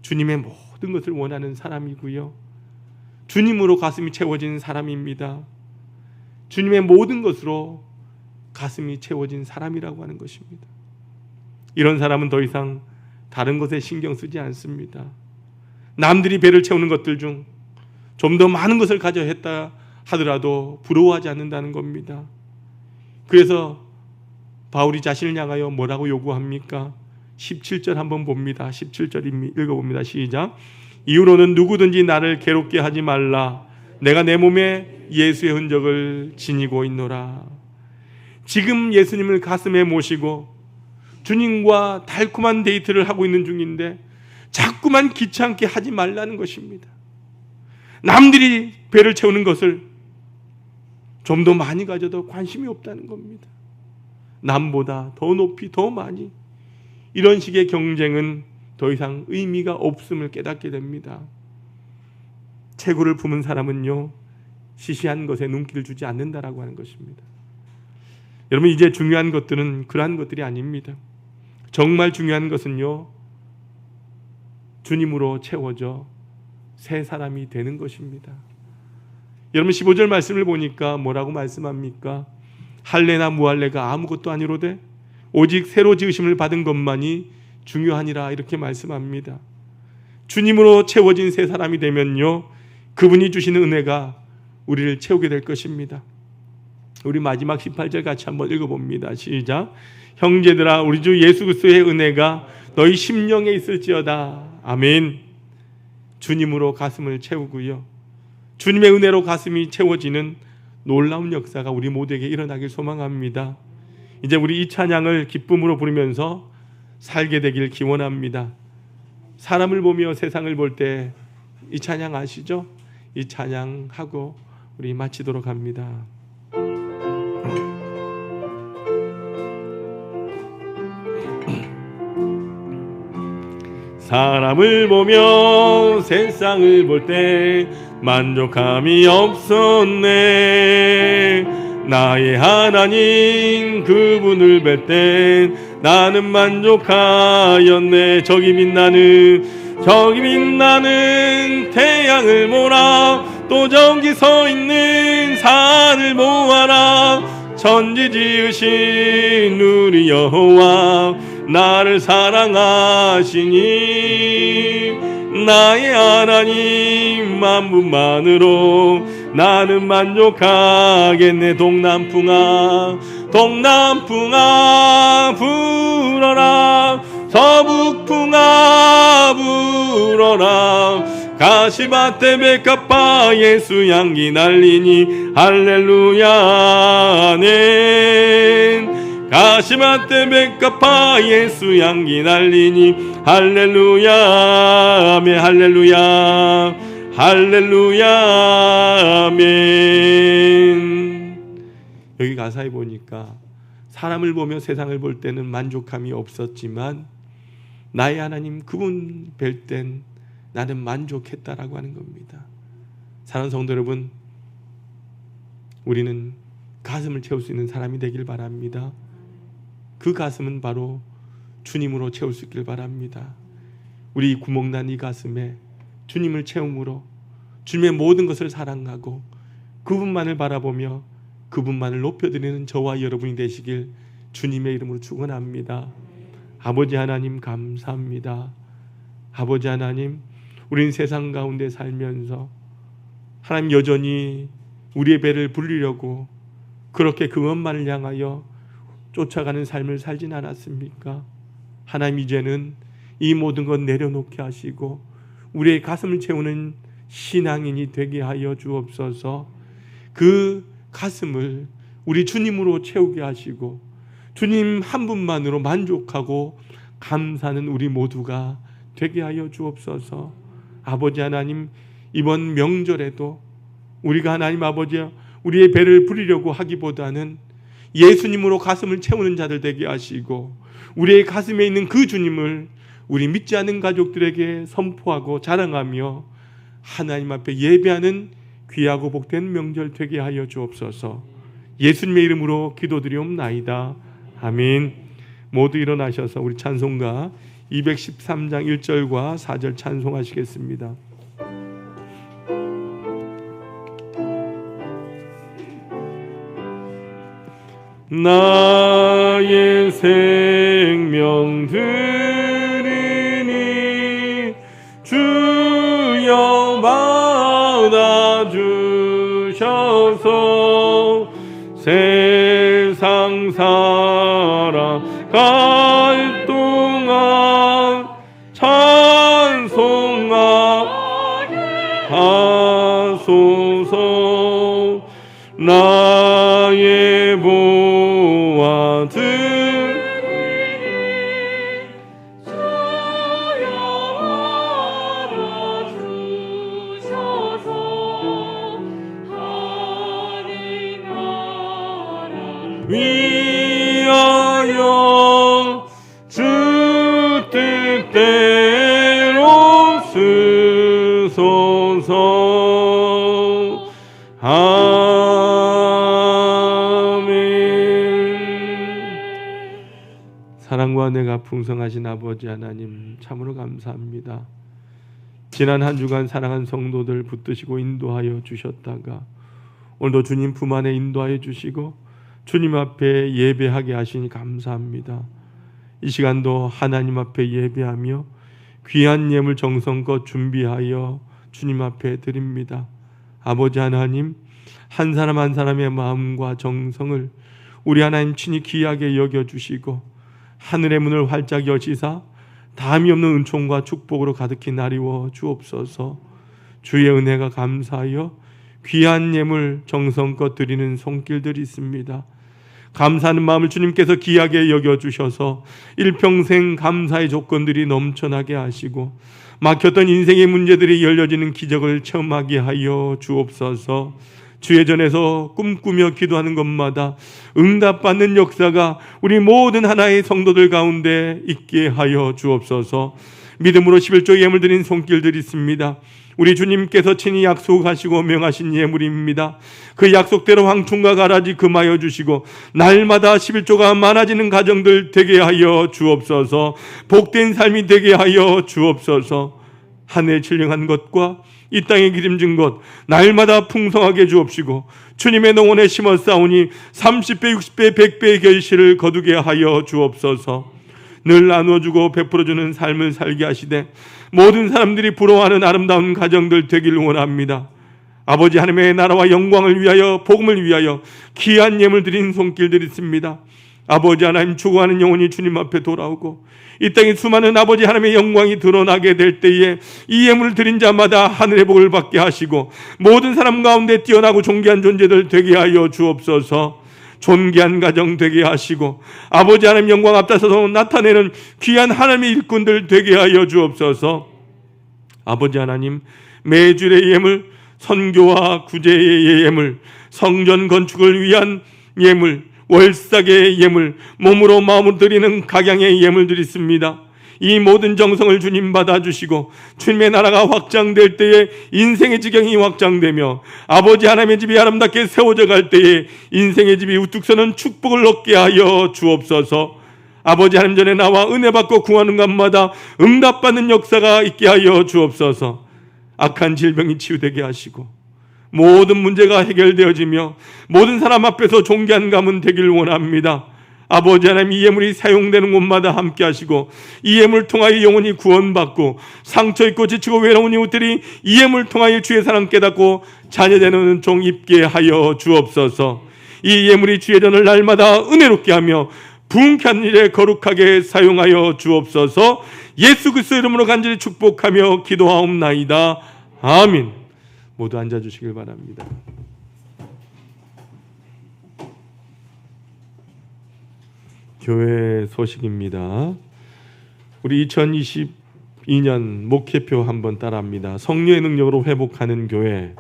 주님의 모든 것을 원하는 사람이고요, 주님으로 가슴이 채워진 사람입니다. 주님의 모든 것으로 가슴이 채워진 사람이라고 하는 것입니다. 이런 사람은 더 이상 다른 것에 신경 쓰지 않습니다. 남들이 배를 채우는 것들 중 좀 더 많은 것을 가져야 했다 하더라도 부러워하지 않는다는 겁니다. 그래서 바울이 자신을 향하여 뭐라고 요구합니까? 17절 한번 봅니다. 17절 읽어봅니다. 시작. 이후로는 누구든지 나를 괴롭게 하지 말라. 내가 내 몸에 예수의 흔적을 지니고 있노라. 지금 예수님을 가슴에 모시고 주님과 달콤한 데이트를 하고 있는 중인데 자꾸만 귀찮게 하지 말라는 것입니다. 남들이 배를 채우는 것을 좀 더 많이 가져도 관심이 없다는 겁니다. 남보다 더 높이 더 많이, 이런 식의 경쟁은 더 이상 의미가 없음을 깨닫게 됩니다. 체구를 품은 사람은요, 시시한 것에 눈길을 주지 않는다라고 하는 것입니다. 여러분, 이제 중요한 것들은 그러한 것들이 아닙니다. 정말 중요한 것은요, 주님으로 채워져 새 사람이 되는 것입니다. 여러분, 15절 말씀을 보니까 뭐라고 말씀합니까? 할례나 무할례가 아무것도 아니로되 오직 새로 지으심을 받은 것만이 중요하니라, 이렇게 말씀합니다. 주님으로 채워진 새 사람이 되면요, 그분이 주시는 은혜가 우리를 채우게 될 것입니다. 우리 마지막 18절 같이 한번 읽어봅니다. 시작. 형제들아, 우리 주 예수 그리스도의 은혜가 너희 심령에 있을지어다. 아멘. 주님으로 가슴을 채우고요, 주님의 은혜로 가슴이 채워지는 놀라운 역사가 우리 모두에게 일어나길 소망합니다. 이제 우리 이 찬양을 기쁨으로 부르면서 살게 되길 기원합니다. 사람을 보며 세상을 볼 때 이 찬양 아시죠? 이 찬양하고 우리 마치도록 합니다. 사람을 보며 세상을 볼 때 만족함이 없었네. 나의 하나님 그분을 뵐 때 나는 만족하였네. 저기 빛나는 태양을 보라. 또 저기 서 있는 산을 보아라. 천지 지으신 우리 여호와 나를 사랑하시니 나의 하나님 만분만으로 나는 만족하겠네. 동남풍아 불어라. 서북풍아 불어라. 가시밭에 백합화 예수 향기 날리니 할렐루야 아멘. 가시밭에 백합화 예수 향기 날리니 할렐루야 아멘. 할렐루야 할렐루야 아멘. 여기 가사에 보니까 사람을 보며 세상을 볼 때는 만족함이 없었지만 나의 하나님 그분 뵐 땐 나는 만족했다라고 하는 겁니다. 사랑하는 성도 여러분, 우리는 가슴을 채울 수 있는 사람이 되길 바랍니다. 그 가슴은 바로 주님으로 채울 수 있길 바랍니다. 우리 구멍난 이 가슴에 주님을 채움으로 주님의 모든 것을 사랑하고 그분만을 바라보며 그분만을 높여드리는 저와 여러분이 되시길 주님의 이름으로 축원합니다. 아버지 하나님 감사합니다. 아버지 하나님, 우린 세상 가운데 살면서 하나님 여전히 우리의 배를 불리려고 그렇게 그것만을 향하여 쫓아가는 삶을 살진 않았습니까? 하나님 이제는 이 모든 것 내려놓게 하시고 우리의 가슴을 채우는 신앙인이 되게 하여 주옵소서. 그 가슴을 우리 주님으로 채우게 하시고 주님 한 분만으로 만족하고 감사하는 우리 모두가 되게 하여 주옵소서. 아버지 하나님, 이번 명절에도 우리가 하나님 아버지 우리의 배를 부리려고 하기보다는 예수님으로 가슴을 채우는 자들 되게 하시고 우리의 가슴에 있는 그 주님을 우리 믿지 않는 가족들에게 선포하고 자랑하며 하나님 앞에 예배하는 귀하고 복된 명절 되게 하여 주옵소서. 예수님의 이름으로 기도드리옵나이다. 아멘. 모두 일어나셔서 우리 찬송가 213장 1절과 4절 찬송하시겠습니다. 나의 생명 드리니 주여 받아주셔서 세상 살아갈 동안 찬송하소서. 나의 위하여 주 뜻대로 쓰소서. 아멘. 사랑과 은혜가 풍성하신 아버지 하나님, 참으로 감사합니다. 지난 한 주간 사랑한 성도들 붙드시고 인도하여 주셨다가 오늘도 주님 품 안에 인도하여 주시고 주님 앞에 예배하게 하시니 감사합니다. 이 시간도 하나님 앞에 예배하며 귀한 예물 정성껏 준비하여 주님 앞에 드립니다. 아버지 하나님, 한 사람 한 사람의 마음과 정성을 우리 하나님 친히 귀하게 여겨주시고 하늘의 문을 활짝 여시사 담이 없는 은총과 축복으로 가득히 나리워 주옵소서. 주의 은혜가 감사하여 귀한 예물 정성껏 드리는 손길들이 있습니다. 감사하는 마음을 주님께서 귀하게 여겨주셔서 일평생 감사의 조건들이 넘쳐나게 하시고 막혔던 인생의 문제들이 열려지는 기적을 체험하게 하여 주옵소서. 주의 전에서 꿈꾸며 기도하는 것마다 응답받는 역사가 우리 모든 하나의 성도들 가운데 있게 하여 주옵소서. 믿음으로 11조 예물 드린 손길들이 있습니다. 우리 주님께서 친히 약속하시고 명하신 예물입니다. 그 약속대로 황충과 가라지 금하여 주시고 날마다 11조가 많아지는 가정들 되게 하여 주옵소서. 복된 삶이 되게 하여 주옵소서. 한 해 신령한 것과 이 땅에 기름진 것 날마다 풍성하게 주옵시고 주님의 농원에 심었사오니 30배 60배 100배의 결실을 거두게 하여 주옵소서. 늘 나누어주고 베풀어주는 삶을 살게 하시되 모든 사람들이 부러워하는 아름다운 가정들 되길 원합니다. 아버지 하나님의 나라와 영광을 위하여 복음을 위하여 귀한 예물 드린 손길들이 있습니다. 아버지 하나님, 죽어가는 영혼이 주님 앞에 돌아오고 이 땅에 수많은 아버지 하나님의 영광이 드러나게 될 때에 이 예물을 드린 자마다 하늘의 복을 받게 하시고 모든 사람 가운데 뛰어나고 존귀한 존재들 되게 하여 주옵소서. 존귀한 가정 되게 하시고 아버지 하나님 영광 앞다서서 나타내는 귀한 하나님의 일꾼들 되게 하여 주옵소서. 아버지 하나님, 매주의 예물, 선교와 구제의 예물, 성전 건축을 위한 예물, 월삭의 예물, 몸으로 마음으로 드리는 각양의 예물들이 있습니다. 이 모든 정성을 주님 받아주시고 주님의 나라가 확장될 때에 인생의 지경이 확장되며 아버지 하나님의 집이 아름답게 세워져 갈 때에 인생의 집이 우뚝 서는 축복을 얻게 하여 주옵소서. 아버지 하나님 전에 나와 은혜 받고 구하는 것마다 응답받는 역사가 있게 하여 주옵소서. 악한 질병이 치유되게 하시고 모든 문제가 해결되어지며 모든 사람 앞에서 존귀한 가문 되길 원합니다. 아버지 하나님, 이 예물이 사용되는 곳마다 함께 하시고 이 예물을 통하여 영혼이 구원받고 상처 있고 지치고 외로운 이웃들이 이 예물을 통하여 주의 사랑 깨닫고 자녀되는 종 입게 하여 주옵소서. 이 예물이 주의 전을 날마다 은혜롭게 하며 부흥케 일에 거룩하게 사용하여 주옵소서. 예수 그리스도 이름으로 간절히 축복하며 기도하옵나이다. 아멘. 모두 앉아주시길 바랍니다. 교회 소식입니다. 우리 2022년 목회표 한번 따라합니다. 성령의 능력으로 회복하는 교회.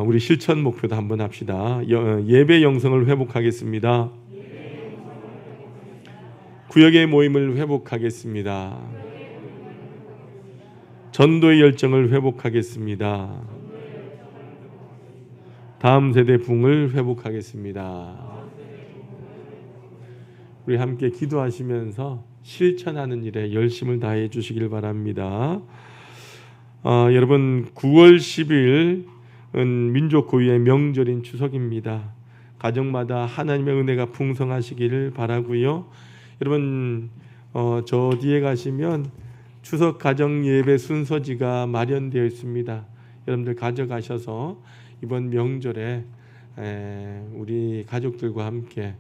우리 실천 목표도 한번 합시다. 예배 영성을 회복하겠습니다. 구역의 모임을 회복하겠습니다. 전도의 열정을 회복하겠습니다. 다음 세대 부흥을 회복하겠습니다. 우리 함께 기도하시면서 실천하는 일에 열심을 다해 주시길 바랍니다. 여러분, 9월 10일은 민족 고유의 명절인 추석입니다. 가정마다 하나님의 은혜가 풍성하시기를 바라고요. 여러분, 저 뒤에 가시면 추석 가정 예배 순서지가 마련되어 있습니다. 여러분들 가져가셔서 이번 명절에 우리 가족들과 함께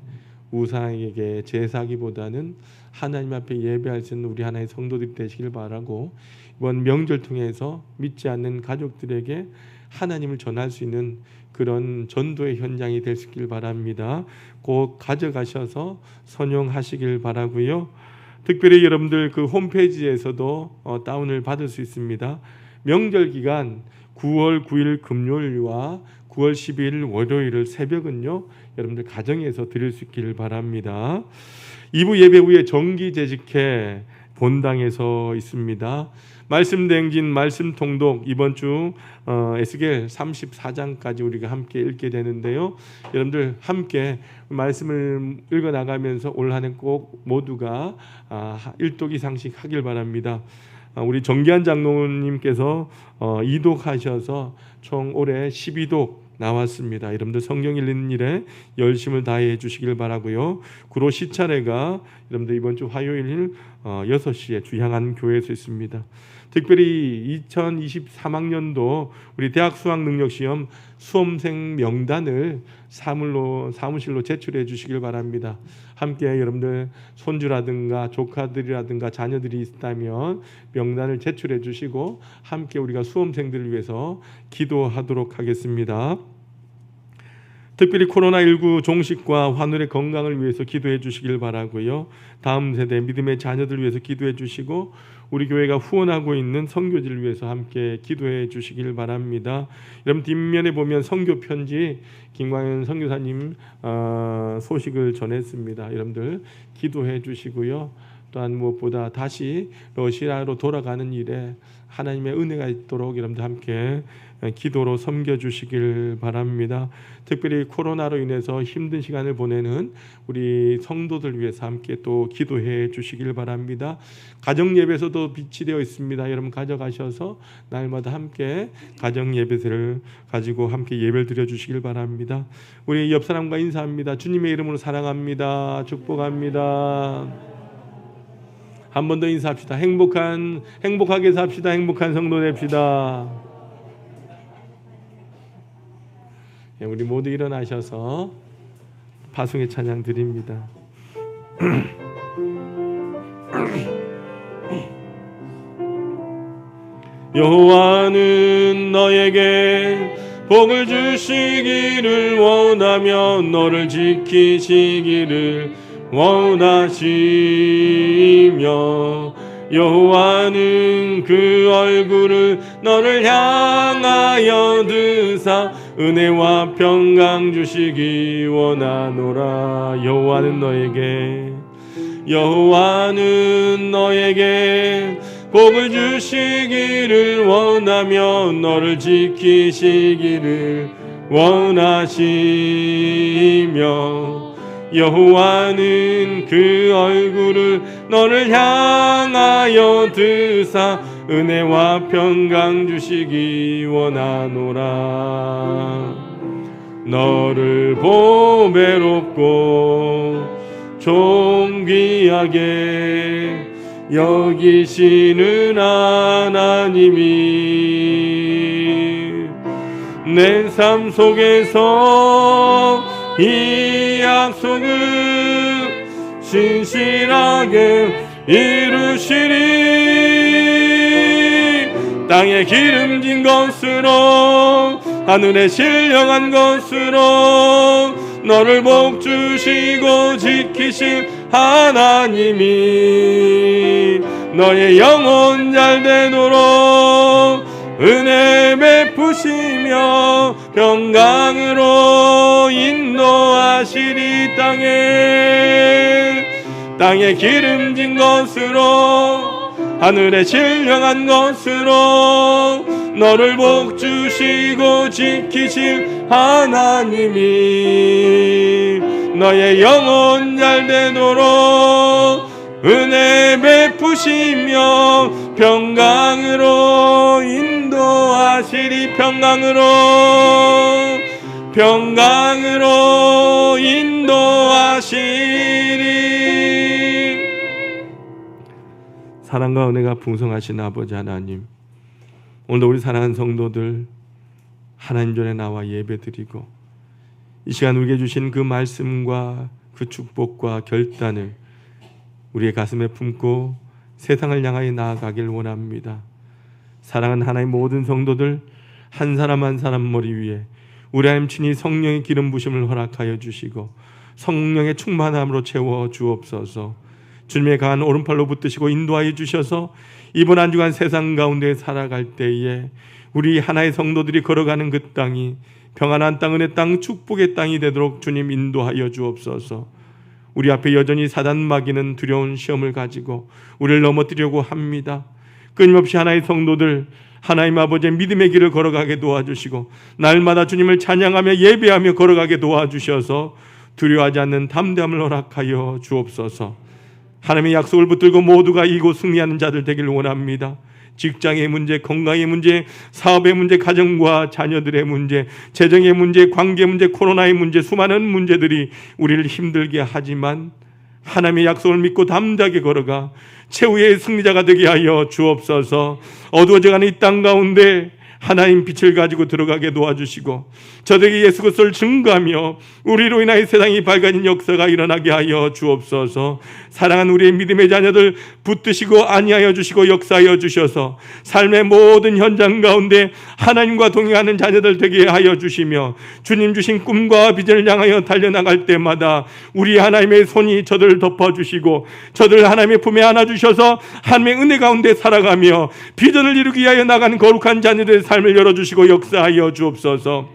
우상에게 제사하기보다는 하나님 앞에 예배할 수 있는 우리 하나의 성도들이 되시길 바라고, 이번 명절 통해서 믿지 않는 가족들에게 하나님을 전할 수 있는 그런 전도의 현장이 될 수 있길 바랍니다. 꼭 가져가셔서 선용하시길 바라고요. 특별히 여러분들 그 홈페이지에서도 다운을 받을 수 있습니다. 명절 기간 9월 9일 금요일과 9월 12일 월요일 새벽은요, 여러분들 가정에서 드릴 수 있기를 바랍니다. 2부 예배 후에 정기 재직회 본당에서 있습니다. 말씀 대행진, 말씀 통독 이번 주 에스겔 34장까지 우리가 함께 읽게 되는데요. 여러분들 함께 말씀을 읽어 나가면서 올 한 해 꼭 모두가 1독 이상씩 하길 바랍니다. 우리 정기한 장로님께서 2독하셔서 총 올해 12독 나왔습니다. 여러분들 성경 읽는 일에 열심을 다해 주시길 바라고요. 구로 시차례가 여러분들 이번 주 화요일 6시에 주향한 교회에서 있습니다. 특별히 2023학년도 우리 대학 수학 능력 시험 수험생 명단을 사무실로 제출해 주시길 바랍니다. 함께 여러분들 손주라든가 조카들이라든가 자녀들이 있다면 명단을 제출해 주시고 함께 우리가 수험생들을 위해서 기도하도록 하겠습니다. 특별히 코로나19 종식과 환우의 건강을 위해서 기도해 주시길 바라고요. 다음 세대 믿음의 자녀들 위해서 기도해 주시고 우리 교회가 후원하고 있는 선교지를 위해서 함께 기도해 주시길 바랍니다. 여러분 뒷면에 보면 선교 편지 김광현 선교사님 소식을 전했습니다. 여러분들 기도해 주시고요. 또한 무엇보다 다시 러시아로 돌아가는 일에 하나님의 은혜가 있도록 여러분들 함께 기도로 섬겨주시길 바랍니다. 특별히 코로나로 인해서 힘든 시간을 보내는 우리 성도들 위해서 함께 또 기도해 주시길 바랍니다. 가정 예배소도 비치되어 있습니다. 여러분 가져가셔서 날마다 함께 가정 예배를 가지고 함께 예배를 드려 주시길 바랍니다. 우리 옆 사람과 인사합니다. 주님의 이름으로 사랑합니다. 축복합니다. 한 번 더 인사합시다. 행복하게 삽시다. 행복한 성도 됩시다. 우리 모두 일어나셔서 파송의 찬양 드립니다. 여호와는 너에게 복을 주시기를 원하며 너를 지키시기를 원하시며 여호와는 그 얼굴을 너를 향하여 드사 은혜와 평강 주시기 원하노라. 여호와는 너에게 복을 주시기를 원하며 너를 지키시기를 원하시며 여호와는 그 얼굴을 너를 향하여 드사 은혜와 평강 주시기 원하노라. 너를 보배롭고 존귀하게 여기시는 하나님이 내 삶 속에서 이 약속을 신실하게 이루시리. 땅에 기름진 것으로 하늘에 신령한 것으로 너를 복주시고 지키신 하나님이 너의 영혼 잘되도록 은혜 베푸시며 평강으로 인도하시리. 땅에 기름진 것으로 하늘에 신령한 것으로 너를 복주시고 지키실 하나님이 너의 영혼 잘되도록 은혜 베푸시며 평강으로 인도하시리. 평강으로 인도하시리. 사랑과 은혜가 풍성하신 아버지 하나님, 오늘도 우리 사랑하는 성도들 하나님 전에 나와 예배드리고 이 시간 우리에게 주신 그 말씀과 그 축복과 결단을 우리의 가슴에 품고 세상을 향하여 나아가길 원합니다. 사랑하는 하나님 모든 성도들 한 사람 한 사람 머리 위에 우리 하나님 친히 성령의 기름 부심을 허락하여 주시고 성령의 충만함으로 채워 주옵소서. 주님의 강한 오른팔로 붙드시고 인도하여 주셔서 이번 한 주간 세상 가운데 살아갈 때에 우리 하나의 성도들이 걸어가는 그 땅이 평안한 땅, 은혜 땅, 축복의 땅이 되도록 주님 인도하여 주옵소서. 우리 앞에 여전히 사단 마귀는 두려운 시험을 가지고 우리를 넘어뜨리려고 합니다. 끊임없이 하나의 성도들 하나님 아버지의 믿음의 길을 걸어가게 도와주시고 날마다 주님을 찬양하며 예배하며 걸어가게 도와주셔서 두려워하지 않는 담대함을 허락하여 주옵소서. 하나님의 약속을 붙들고 모두가 이곳 승리하는 자들 되길 원합니다. 직장의 문제, 건강의 문제, 사업의 문제, 가정과 자녀들의 문제, 재정의 문제, 관계 문제, 코로나의 문제, 수많은 문제들이 우리를 힘들게 하지만 하나님의 약속을 믿고 담대하게 걸어가 최후의 승리자가 되게 하여 주옵소서. 어두워져가는 이 땅 가운데 하나님 빛을 가지고 들어가게 도와주시고 저들에게 예수 그리스도를 증거하며 우리로 인하여 세상이 밝아진 역사가 일어나게 하여 주옵소서. 사랑하는 우리의 믿음의 자녀들 붙드시고 안위하여 주시고 역사하여 주셔서 삶의 모든 현장 가운데 하나님과 동행하는 자녀들 되게 하여 주시며 주님 주신 꿈과 비전을 향하여 달려나갈 때마다 우리 하나님의 손이 저들을 덮어주시고 저들을 하나님의 품에 안아주셔서 하나님의 은혜 가운데 살아가며 비전을 이루기 위하여 나가는 거룩한 자녀들의 삶을 열어주시고 역사하여 주옵소서.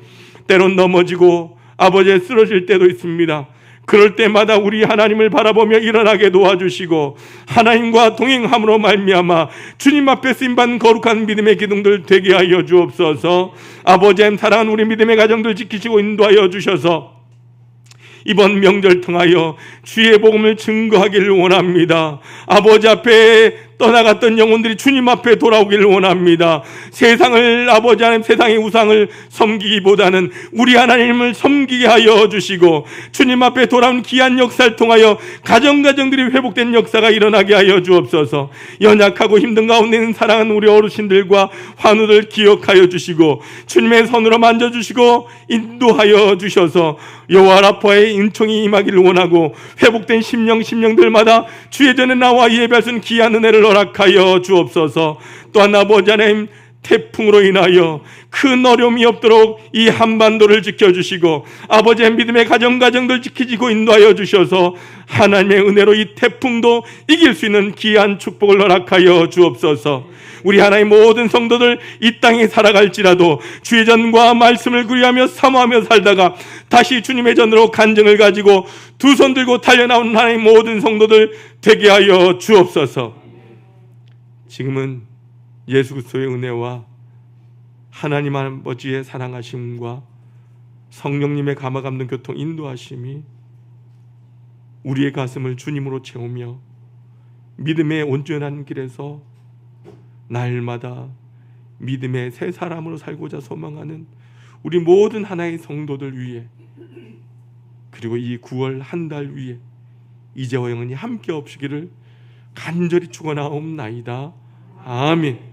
때론 넘어지고 아버지에 쓰러질 때도 있습니다. 그럴 때마다 우리 하나님을 바라보며 일어나게 도와주시고 하나님과 동행함으로 말미암아 주님 앞에 쓰임받는 거룩한 믿음의 기둥들 되게 하여 주옵소서. 아버지의 사랑하는 우리 믿음의 가정들 지키시고 인도하여 주셔서 이번 명절 통하여 주의 복음을 증거하기를 원합니다. 아버지 앞에 떠나갔던 영혼들이 주님 앞에 돌아오기를 원합니다. 세상을 아버지 하나님 세상의 우상을 섬기기보다는 우리 하나님을 섬기게 하여 주시고 주님 앞에 돌아온 귀한 역사를 통하여 가정들이 회복된 역사가 일어나게 하여 주옵소서. 연약하고 힘든 가운데 있는 사랑하는 우리 어르신들과 환우들 기억하여 주시고 주님의 손으로 만져주시고 인도하여 주셔서 여호와 라파의 은총이 임하기를 원하고 회복된 심령들마다 주의 전에 나와 예배할 수 있는 귀한 은혜를 허락하여 주옵소서. 또한 아버지 하나님 태풍으로 인하여 큰 어려움이 없도록 이 한반도를 지켜주시고 아버지의 믿음의 가정들 지키시고 인도하여 주셔서 하나님의 은혜로 이 태풍도 이길 수 있는 귀한 축복을 허락하여 주옵소서. 우리 하나님 모든 성도들 이 땅에 살아갈지라도 주의 전과 말씀을 구리하며 사모하며 살다가 다시 주님의 전으로 간증을 가지고 두 손 들고 달려나오는 하나님 모든 성도들 되게 하여 주옵소서. 지금은 예수 그리스도의 은혜와 하나님 아버지의 사랑하심과 성령님의 감화감동 교통 인도하심이 우리의 가슴을 주님으로 채우며 믿음의 온전한 길에서 날마다 믿음의 새 사람으로 살고자 소망하는 우리 모든 하나의 성도들 위해, 그리고 이 9월 한 달 위에 이제와 영원히 함께 없으기를 간절히 축원하옵나이다. 아멘.